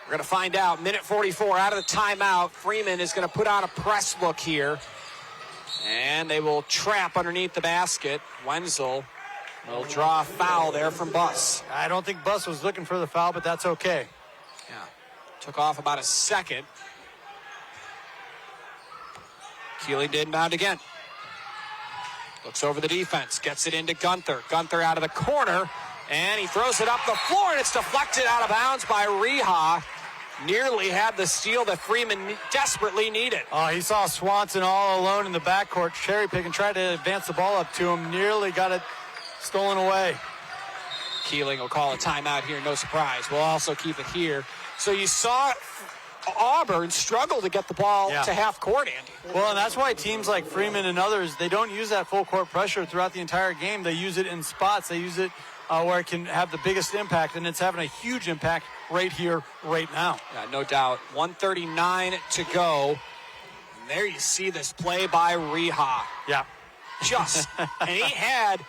We're going to find out. Minute 44 out of the timeout. Freeman is going to put on a press look here. And they will trap underneath the basket. Wenzel will draw a foul there from Buss. I don't think Buss was looking for the foul, but that's okay. Yeah. Took off about a second. Keeling did inbound again. Looks over the defense. Gets it into Gunther. Gunther out of the corner. And he throws it up the floor, and it's deflected out of bounds by Reha. Nearly had the steal that Freeman desperately needed. Oh, he saw Swanson all alone in the backcourt, cherry pick, and tried to advance the ball up to him. Nearly got it stolen away. Keeling will call a timeout here, no surprise. We'll also keep it here. So you saw Auburn struggle to get the ball to half court, Andy. Well, and that's why teams like Freeman and others, they don't use that full court pressure throughout the entire game. They use it in spots. They use it where it can have the biggest impact, and it's having a huge impact right here, right now. Yeah, no doubt. 1:39 to go. And there you see this play by Reha. Yeah. And he had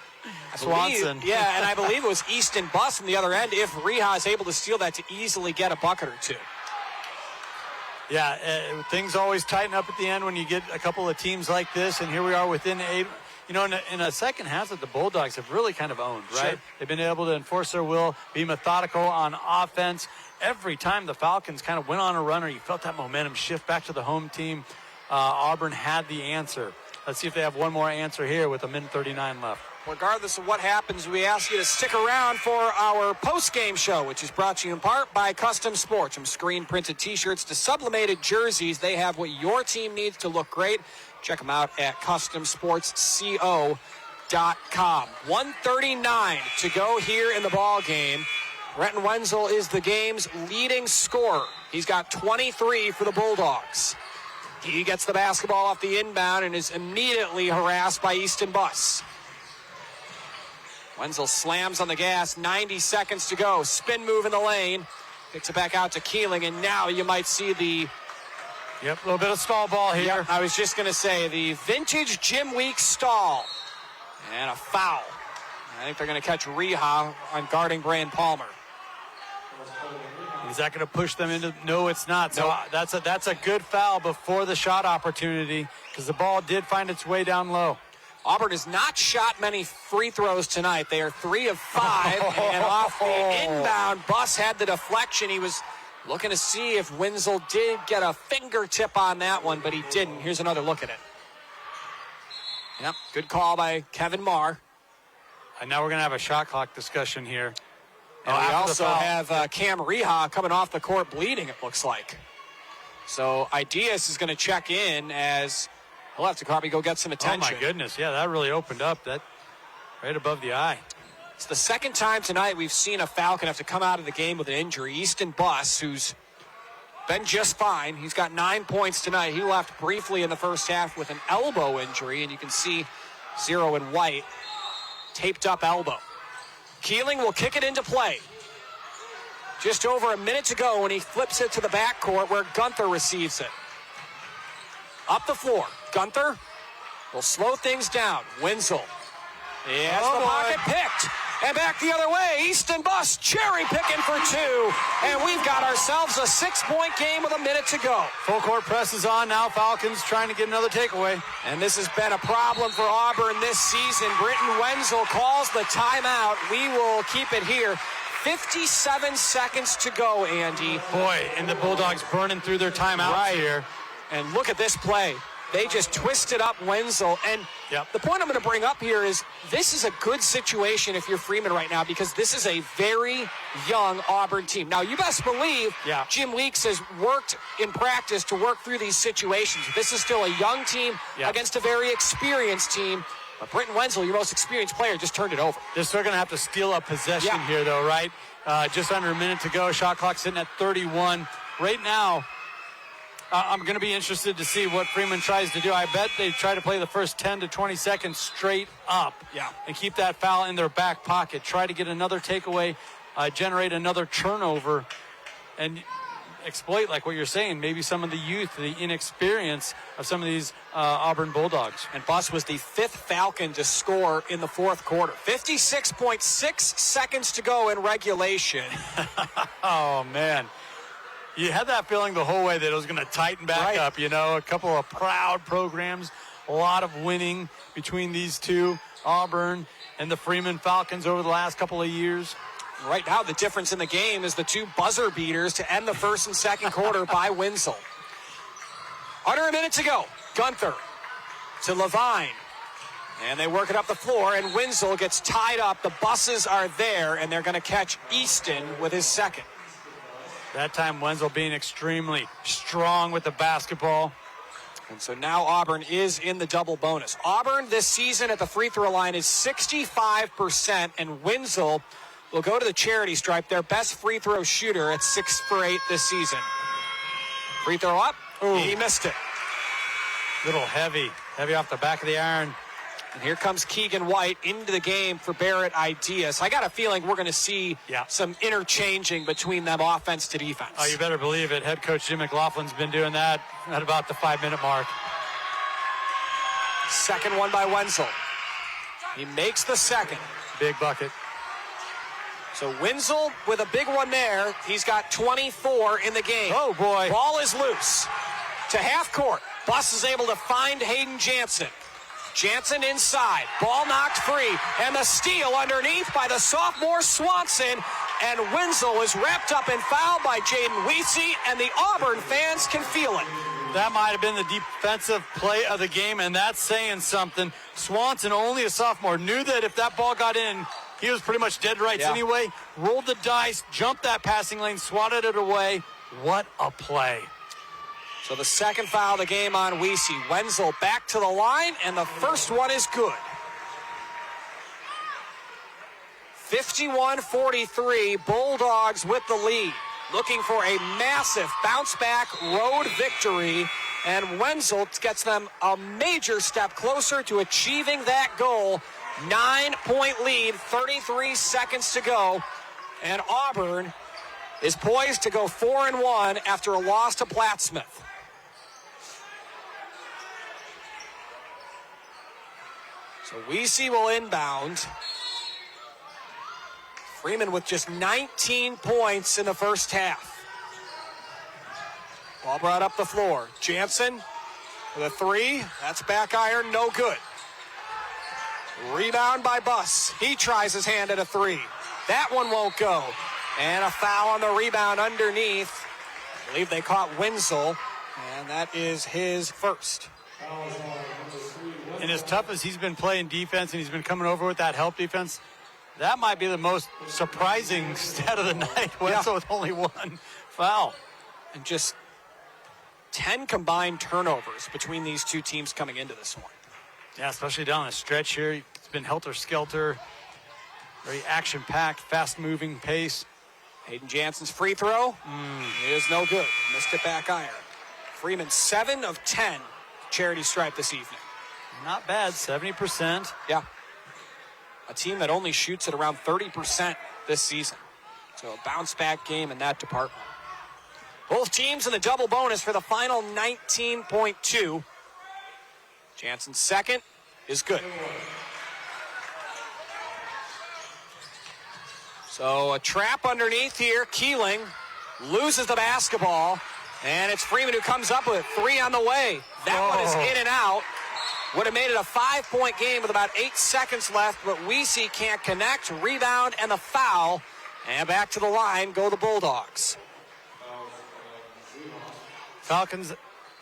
Swanson. And I believe it was Easton Buss from the other end if Reha is able to steal that to easily get a bucket or two. Yeah, things always tighten up at the end when you get a couple of teams like this, and here we are within 8. You know, in a second half that the Bulldogs have really kind of owned, right? Sure. They've been able to enforce their will, be methodical on offense. Every time the Falcons kind of went on a run or you felt that momentum shift back to the home team, Auburn had the answer. Let's see if they have one more answer here with 1:39 left. Regardless of what happens, we ask you to stick around for our post-game show, which is brought to you in part by Custom Sports. From screen-printed T-shirts to sublimated jerseys, they have what your team needs to look great. Check them out at CustomSportsCO.com. 1:39 to go here in the ball game. Brenton Wenzel is the game's leading scorer. He's got 23 for the Bulldogs. He gets the basketball off the inbound and is immediately harassed by Easton Buss. Wenzel slams on the gas. 90 seconds to go. Spin move in the lane. Picks it back out to Keeling, and now you might see the... Yep, a little bit of stall ball here. Yep, I was just going to say, the vintage Jim Weeks stall. And a foul. I think they're going to catch Reha on guarding Brian Palmer. Is that going to push them into... No, it's not. So that's a good foul before the shot opportunity because the ball did find its way down low. Auburn has not shot many free throws tonight. They are 3 of 5. And off the inbound, Buss had the deflection. He was looking to see if Wenzel did get a fingertip on that one, but he didn't. Here's another look at it. Yep, good call by Kevin Marr. And now we're going to have a shot clock discussion here. And we also have Cam Reha coming off the court bleeding, it looks like. So Ideas is going to check in as he'll have to probably go get some attention. Oh, my goodness. Yeah, that really opened up. That right above the eye. It's the second time tonight we've seen a Falcon have to come out of the game with an injury. Easton Buss, who's been just fine. He's got 9 points tonight. He left briefly in the first half with an elbow injury, and you can see 0 in white. Taped up elbow. Keeling will kick it into play. Just over a minute to go when he flips it to the backcourt where Gunther receives it. Up the floor. Gunther will slow things down. Wenzel. He has the pocket picked. And back the other way, Easton Buss cherry picking for 2. And we've got ourselves a 6-point game with a minute to go. Full court press is on now. Falcons trying to get another takeaway. And this has been a problem for Auburn this season. Britton Wenzel calls the timeout. We will keep it here. 57 seconds to go, Andy. Boy, and the Bulldogs burning through their timeouts here. And look at this play. They just twisted up Wenzel. And the point I'm going to bring up here is this is a good situation if you're Freeman right now, because this is a very young Auburn team. Now, you best believe Jim Weeks has worked in practice to work through these situations. This is still a young team against a very experienced team. But Britton Wenzel, your most experienced player, just turned it over. They're still going to have to steal up possession here, though, right? Just under a minute to go. Shot clock sitting at 31. Right now, I'm going to be interested to see what Freeman tries to do. I bet they try to play the first 10 to 20 seconds straight up and keep that foul in their back pocket. Try to get another takeaway, generate another turnover, and exploit, like what you're saying, maybe some of the youth, the inexperience of some of these Auburn Bulldogs. And Buss was the 5th Falcon to score in the 4th quarter. 56.6 seconds to go in regulation. Oh, man. You had that feeling the whole way that it was going to tighten back up, you know, a couple of proud programs, a lot of winning between these two, Auburn and the Freeman Falcons over the last couple of years. Right now, the difference in the game is the 2 buzzer beaters to end the 1st and 2nd quarter by Wenzel. Under a minute to go. Gunther to Levine. And they work it up the floor, and Wenzel gets tied up. The buses are there, and they're going to catch Easton with his 2nd. That time, Wenzel being extremely strong with the basketball. And so now Auburn is in the double bonus. Auburn this season at the free throw line is 65%, and Wenzel will go to the charity stripe, their best free throw shooter at 6 for 8 this season. Free throw up. Ooh. He missed it. Little heavy off the back of the iron. And here comes Keegan White into the game for Barrett Ideas. I got a feeling we're going to see some interchanging between them offense to defense. Oh, you better believe it. Head coach Jim McLaughlin's been doing that at about the 5-minute mark. 2nd one by Wenzel. He makes the 2nd. Big bucket. So Wenzel with a big one there. He's got 24 in the game. Oh, boy. Ball is loose. To half court. Buss is able to find Hayden Jansen. Jansen inside. Ball knocked free. And the steal underneath by the sophomore Swanson. And Wenzel is wrapped up and fouled by Jaden Weesey. And the Auburn fans can feel it. That might have been the defensive play of the game, and that's saying something. Swanson, only a sophomore, knew that if that ball got in, he was pretty much dead rights anyway. Rolled the dice, jumped that passing lane, swatted it away. What a play. So the 2nd foul of the game on Weesey. Wenzel back to the line, and the 1st one is good. 51-43, Bulldogs with the lead. Looking for a massive bounce-back road victory, and Wenzel gets them a major step closer to achieving that goal. 9-point lead, 33 seconds to go, and Auburn is poised to go 4-1 after a loss to Plattsmouth. So Weesey will inbound. Freeman with just 19 points in the 1st half. Ball brought up the floor. Jansen with a 3. That's back iron, no good. Rebound by Buss. He tries his hand at a 3. That one won't go. And a foul on the rebound underneath. I believe they caught Wenzel, and that is his 1st. And as tough as he's been playing defense and he's been coming over with that help defense, that might be the most surprising stat of the night. Wenzel with only 1 foul. And just 10 combined turnovers between these two teams coming into this one. Yeah, especially down the stretch here. It's been helter-skelter, very action-packed, fast-moving pace. Hayden Jansen's free throw is no good. Missed it back iron. Freeman 7 of 10 charity stripe this evening. Not bad, 70%. Yeah. A team that only shoots at around 30% this season. So a bounce-back game in that department. Both teams in the double bonus for the final 19.2. Jansen's second is good. So a trap underneath here. Keeling loses the basketball, and it's Freeman who comes up with it. 3 on the way. That one is in and out. Would have made it a 5-point game with about 8 seconds left, but Weesey can't connect. Rebound and the foul. And back to the line go the Bulldogs. Falcons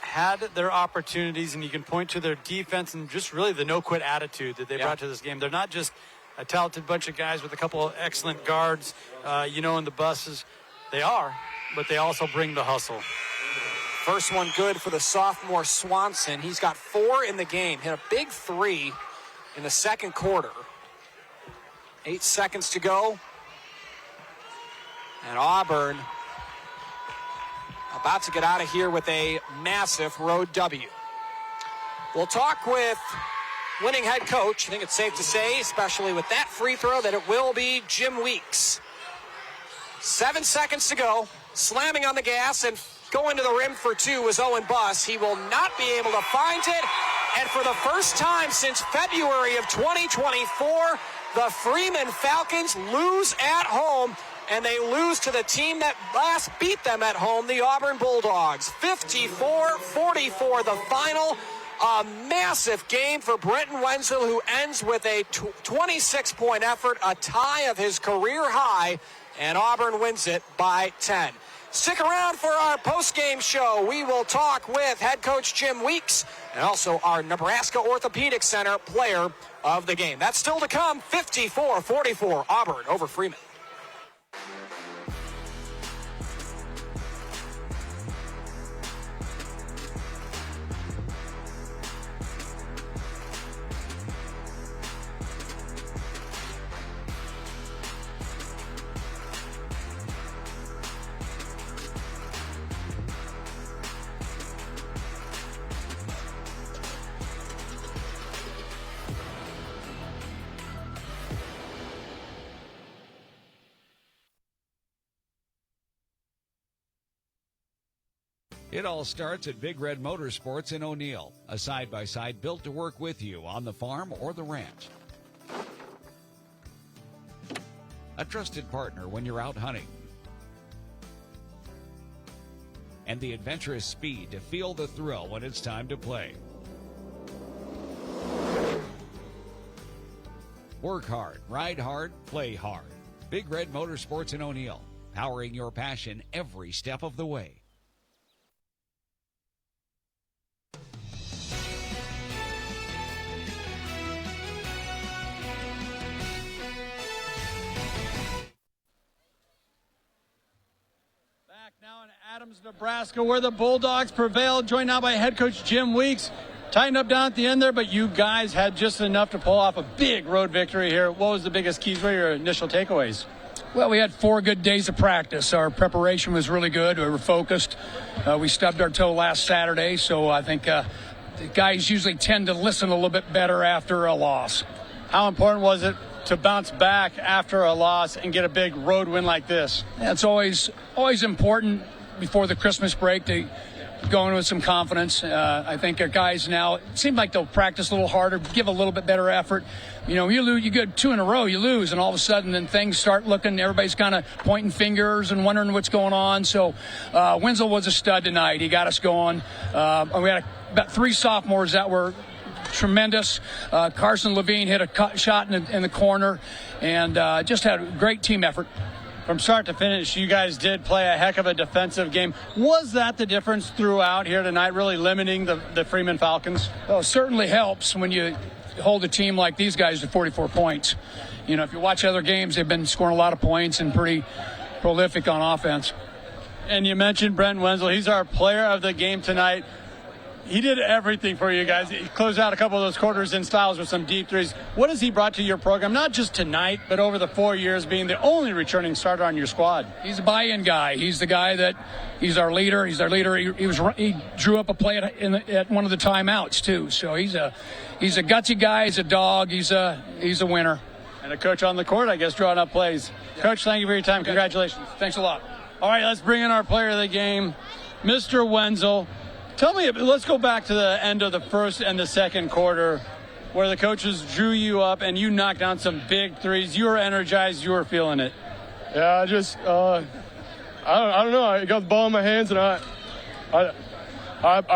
had their opportunities, and you can point to their defense and just really the no-quit attitude that they brought to this game. They're not just a talented bunch of guys with a couple of excellent guards, in the buses. They are, but they also bring the hustle. First one good for the sophomore Swanson. He's got 4 in the game. Hit a big 3 in the second quarter. 8 seconds to go. And Auburn about to get out of here with a massive road W. We'll talk with winning head coach. I think it's safe to say, especially with that free throw, that it will be Jim Weeks. 7 seconds to go. Slamming on the gas and going to the rim for 2 was Owen Buss. He will not be able to find it. And for the first time since February of 2024, the Freeman Falcons lose at home. And they lose to the team that last beat them at home, the Auburn Bulldogs. 54-44 the final. A massive game for Brenton Wenzel, who ends with a 26-point effort, a tie of his career high, and Auburn wins it by 10. Stick around for our post-game show. We will talk with head coach Jim Weeks and also our Nebraska Orthopedic Center player of the game. That's still to come. 54-44 Auburn over Freeman. It all starts at Big Red Motorsports in O'Neill, a side-by-side built to work with you on the farm or the ranch. A trusted partner when you're out hunting. And the adventurous speed to feel the thrill when it's time to play. Work hard, ride hard, play hard. Big Red Motorsports in O'Neill, powering your passion every step of the way. Now in Adams, Nebraska, where the Bulldogs prevailed, joined now by head coach Jim Weeks. Tightened up down at the end there, but you guys had just enough to pull off a big road victory here. What was the biggest keys? What were your initial takeaways? Well, we had 4 good days of practice. Our preparation was really good. We were focused. We stubbed our toe last Saturday, so I think the guys usually tend to listen a little bit better after a loss. How important was it to bounce back after a loss and get a big road win like this? It's always important before the Christmas break to go in with some confidence. I think our guys now, it seems like they'll practice a little harder, give a little bit better effort. You get 2 in a row, you lose, and all of a sudden then things start looking, everybody's kind of pointing fingers and wondering what's going on. So Wenzel was a stud tonight. He got us going. We had about 3 sophomores that were tremendous. Carson Levine hit a shot in the corner and just had a great team effort. From start to finish, you guys did play a heck of a defensive game. Was that the difference throughout here tonight, really limiting the Freeman Falcons? Well, it certainly helps when you hold a team like these guys to 44 points. If you watch other games, they've been scoring a lot of points and pretty prolific on offense. And you mentioned Brent Wenzel. He's our player of the game tonight. He did everything for you guys. He closed out a couple of those quarters in styles with some deep threes. What has he brought to your program, not just tonight, but over the 4 years being the only returning starter on your squad? He's a buy-in guy. He's the guy that he's our leader. He drew up a play at one of the timeouts too. So he's a gutsy guy. He's a dog. He's a winner. And a coach on the court, I guess, drawing up plays. Coach, thank you for your time. Congratulations. Thanks a lot. All right, let's bring in our player of the game, Mr. Wenzel. Tell me, let's go back to the end of the first and the second quarter where the coaches drew you up and you knocked down some big threes. You were energized. You were feeling it. Yeah, I just, I don't know. I got the ball in my hands, and I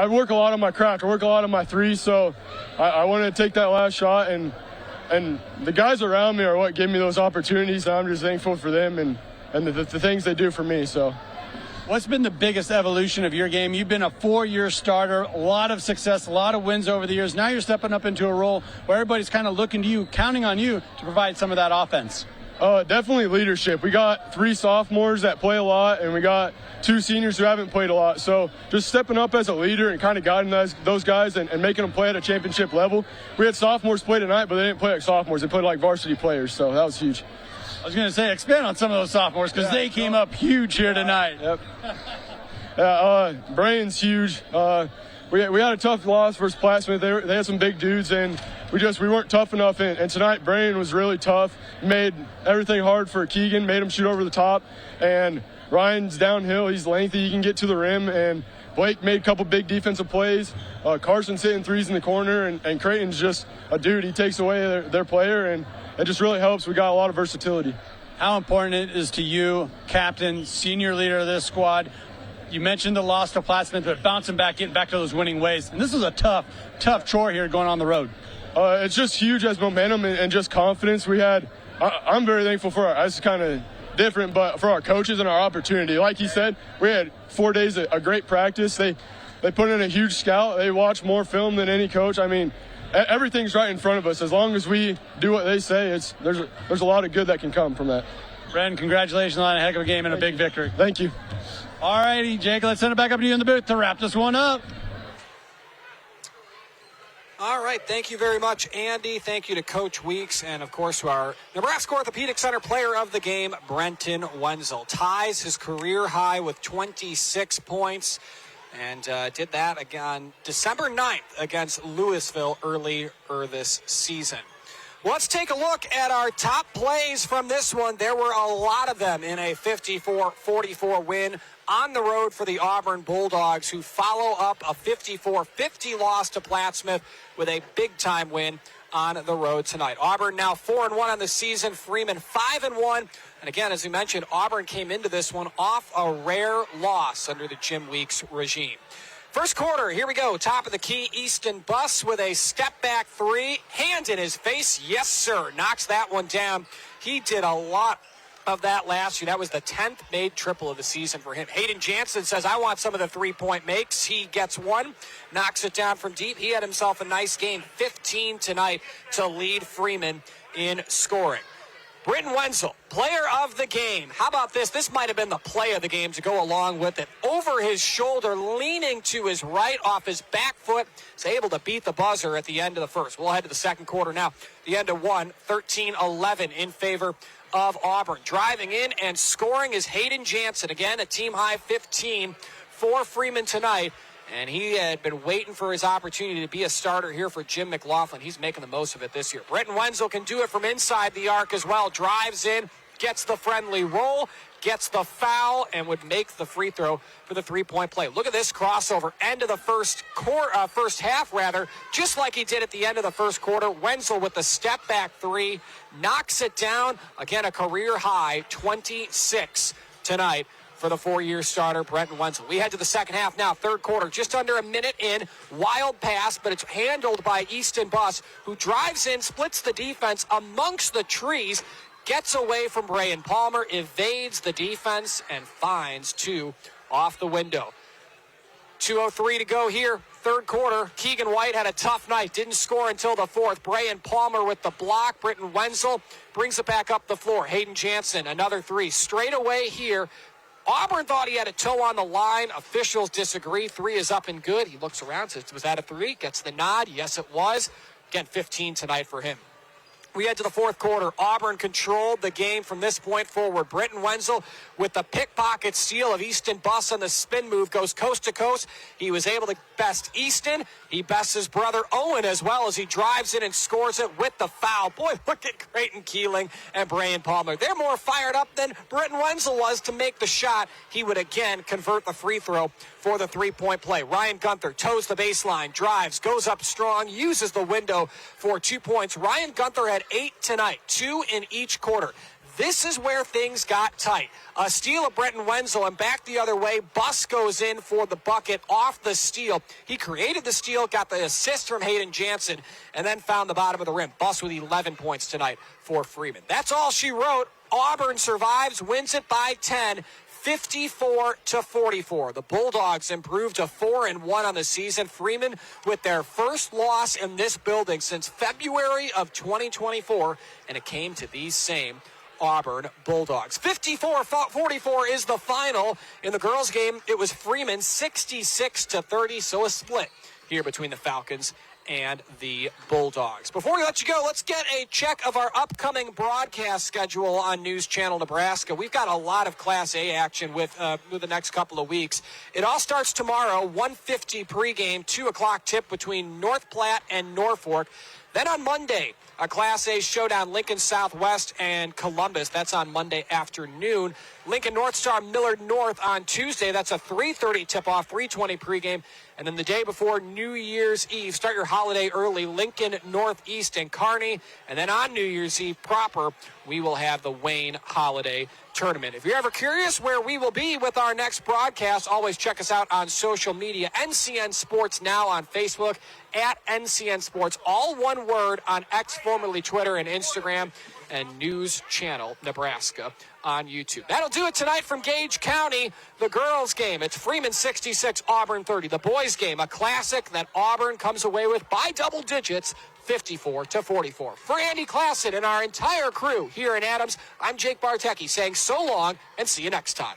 work a lot on my craft. I work a lot on my threes, so I wanted to take that last shot, and the guys around me are what gave me those opportunities, and I'm just thankful for them and the things they do for me. So, what's been the biggest evolution of your game? You've been a 4-year starter, a lot of success, a lot of wins over the years. Now you're stepping up into a role where everybody's kind of looking to you, counting on you to provide some of that offense. Definitely leadership. We got 3 sophomores that play a lot, and we got 2 seniors who haven't played a lot. So just stepping up as a leader and kind of guiding those guys and making them play at a championship level. We had sophomores play tonight, but they didn't play like sophomores. They played like varsity players, so that was huge. I was going to say, expand on some of those sophomores because they came up huge here tonight. Yep. Brain's huge. We had a tough loss versus Plattsmouth. They had some big dudes, and we weren't tough enough. And tonight, Brain was really tough. Made everything hard for Keegan, made him shoot over the top. And Ryan's downhill. He's lengthy. He can get to the rim. And Blake made a couple big defensive plays. Carson's hitting threes in the corner, and Creighton's just a dude. He takes away their player, and it just really helps. We got a lot of versatility. How important it is to you, captain, senior leader of this squad. You mentioned the loss to Plattsmouth, but bouncing back, getting back to those winning ways. And this is a tough chore here going on the road. It's just huge as momentum and just confidence. I'm very thankful for it's kind of different, but for our coaches and our opportunity. Like he said, we had 4 days of great practice. They put in a huge scout. They watch more film than any coach. I mean, everything's right in front of us. As long as we do what they say, there's a lot of good that can come from that. Bren, congratulations on a heck of a game and a big victory. Thank you. All righty, Jake, let's send it back up to you in the booth to wrap this one up. All right, thank you very much, Andy. Thank you to Coach Weeks, and of course to our Nebraska Orthopedic Center player of the game, Brenton Wenzel. Ties his career high with 26 points, and did that again December 9th against Louisville earlier this season. Let's take a look at our top plays from this one. There were a lot of them in a 54-44 win on the road for the Auburn Bulldogs, who follow up a 54-50 loss to Plattsmouth with a big-time win on the road tonight. Auburn now 4-1 on the season. Freeman 5-1. And again, as we mentioned, Auburn came into this one off a rare loss under the Jim Weeks regime. First quarter, here we go. Top of the key, Easton Buss with a step-back 3. Hand in his face. Yes, sir. Knocks that one down. He did a lot of that last year. That was the 10th made triple of the season for him. Hayden Jansen says, I want some of the 3-point makes. He gets one, knocks it down from deep. He had himself a nice game, 15 tonight, to lead Freeman in scoring. Brenton Wenzel, player of the game. How about this? This might have been the play of the game to go along with it. Over his shoulder, leaning to his right off his back foot. Is able to beat the buzzer at the end of the first. We'll head to the second quarter now. The end of one, 13-11 in favor of Auburn. Driving in and scoring is Hayden Jansen. Again, a team-high 15 for Freeman tonight. And he had been waiting for his opportunity to be a starter here for Jim McLaughlin. He's making the most of it this year. Brenton Wenzel can do it from inside the arc as well. Drives in, gets the friendly roll, gets the foul, and would make the free throw for the 3-point play. Look at this crossover. End of the first half, just like he did at the end of the first quarter. Wenzel with the step-back 3, knocks it down. Again, a career-high 26 tonight for the 4-year starter, Brenton Wenzel. We head to the second half now, third quarter, just under a minute in. Wild pass, but it's handled by Easton Buss, who drives in, splits the defense amongst the trees, gets away from Brian Palmer, evades the defense, and finds 2 off the window. 2:03 to go here, third quarter. Keegan White had a tough night, didn't score until the fourth. Brian Palmer with the block. Brenton Wenzel brings it back up the floor. Hayden Jansen, another 3. Straight away here. Auburn thought he had a toe on the line. Officials disagree. 3 is up and good. He looks around, says, was that a 3? Gets the nod. Yes, it was. Again, 15 tonight for him. We head to the fourth quarter. Auburn controlled the game from this point forward. Britton Wenzel with the pickpocket steal of Easton Buss on the spin move goes coast to coast. He was able to best Easton. He bests his brother Owen as well as he drives in and scores it with the foul. Boy, look at Creighton Keeling and Brian Palmer. They're more fired up than Britton Wenzel was to make the shot. He would again convert the free throw for the three-point play. Ryan Gunther toes the baseline, drives, goes up strong, uses the window for 2 points. Ryan Gunther had 8 tonight, 2 in each quarter. This is where things got tight. A steal of Britton Wenzel and back the other way. Buss goes in for the bucket off the steal. He created the steal, got the assist from Hayden Jansen, and then found the bottom of the rim. Buss with 11 points tonight for Freeman. That's all she wrote. Auburn survives, wins it by 10. 54-44. The Bulldogs improved to 4-1 on the season. Freeman with their first loss in this building since February of 2024, and it came to these same Auburn Bulldogs. 54-44 is the final. In the girls' game, it was Freeman 66-30, so a split here between the Falcons and the Bulldogs. Before we let you go, let's get a check of our upcoming broadcast schedule on News Channel Nebraska. We've got a lot of Class A action with the next couple of weeks. It all starts tomorrow, 1:50 pregame, 2 o'clock tip between North Platte and Norfolk. Then on Monday, a Class A showdown, Lincoln Southwest and Columbus. That's on Monday afternoon. Lincoln North Star Millard North on Tuesday. That's a 3:30 tip-off, 3:20 pregame. And then the day before New Year's Eve, start your holiday early, Lincoln Northeast and Kearney. And then on New Year's Eve proper, we will have the Wayne Holiday Tournament. If you're ever curious where we will be with our next broadcast, always check us out on social media. NCN Sports Now on Facebook, at NCN Sports, all one word on X, formerly Twitter and Instagram, and News Channel Nebraska on YouTube. That'll do it tonight from Gage County. The girls' game, it's Freeman 66, Auburn 30. The boys' game, a classic that Auburn comes away with by double digits, 54-44. For Andy Klassen and our entire crew here in Adams, I'm Jake Bartecki saying so long and see you next time.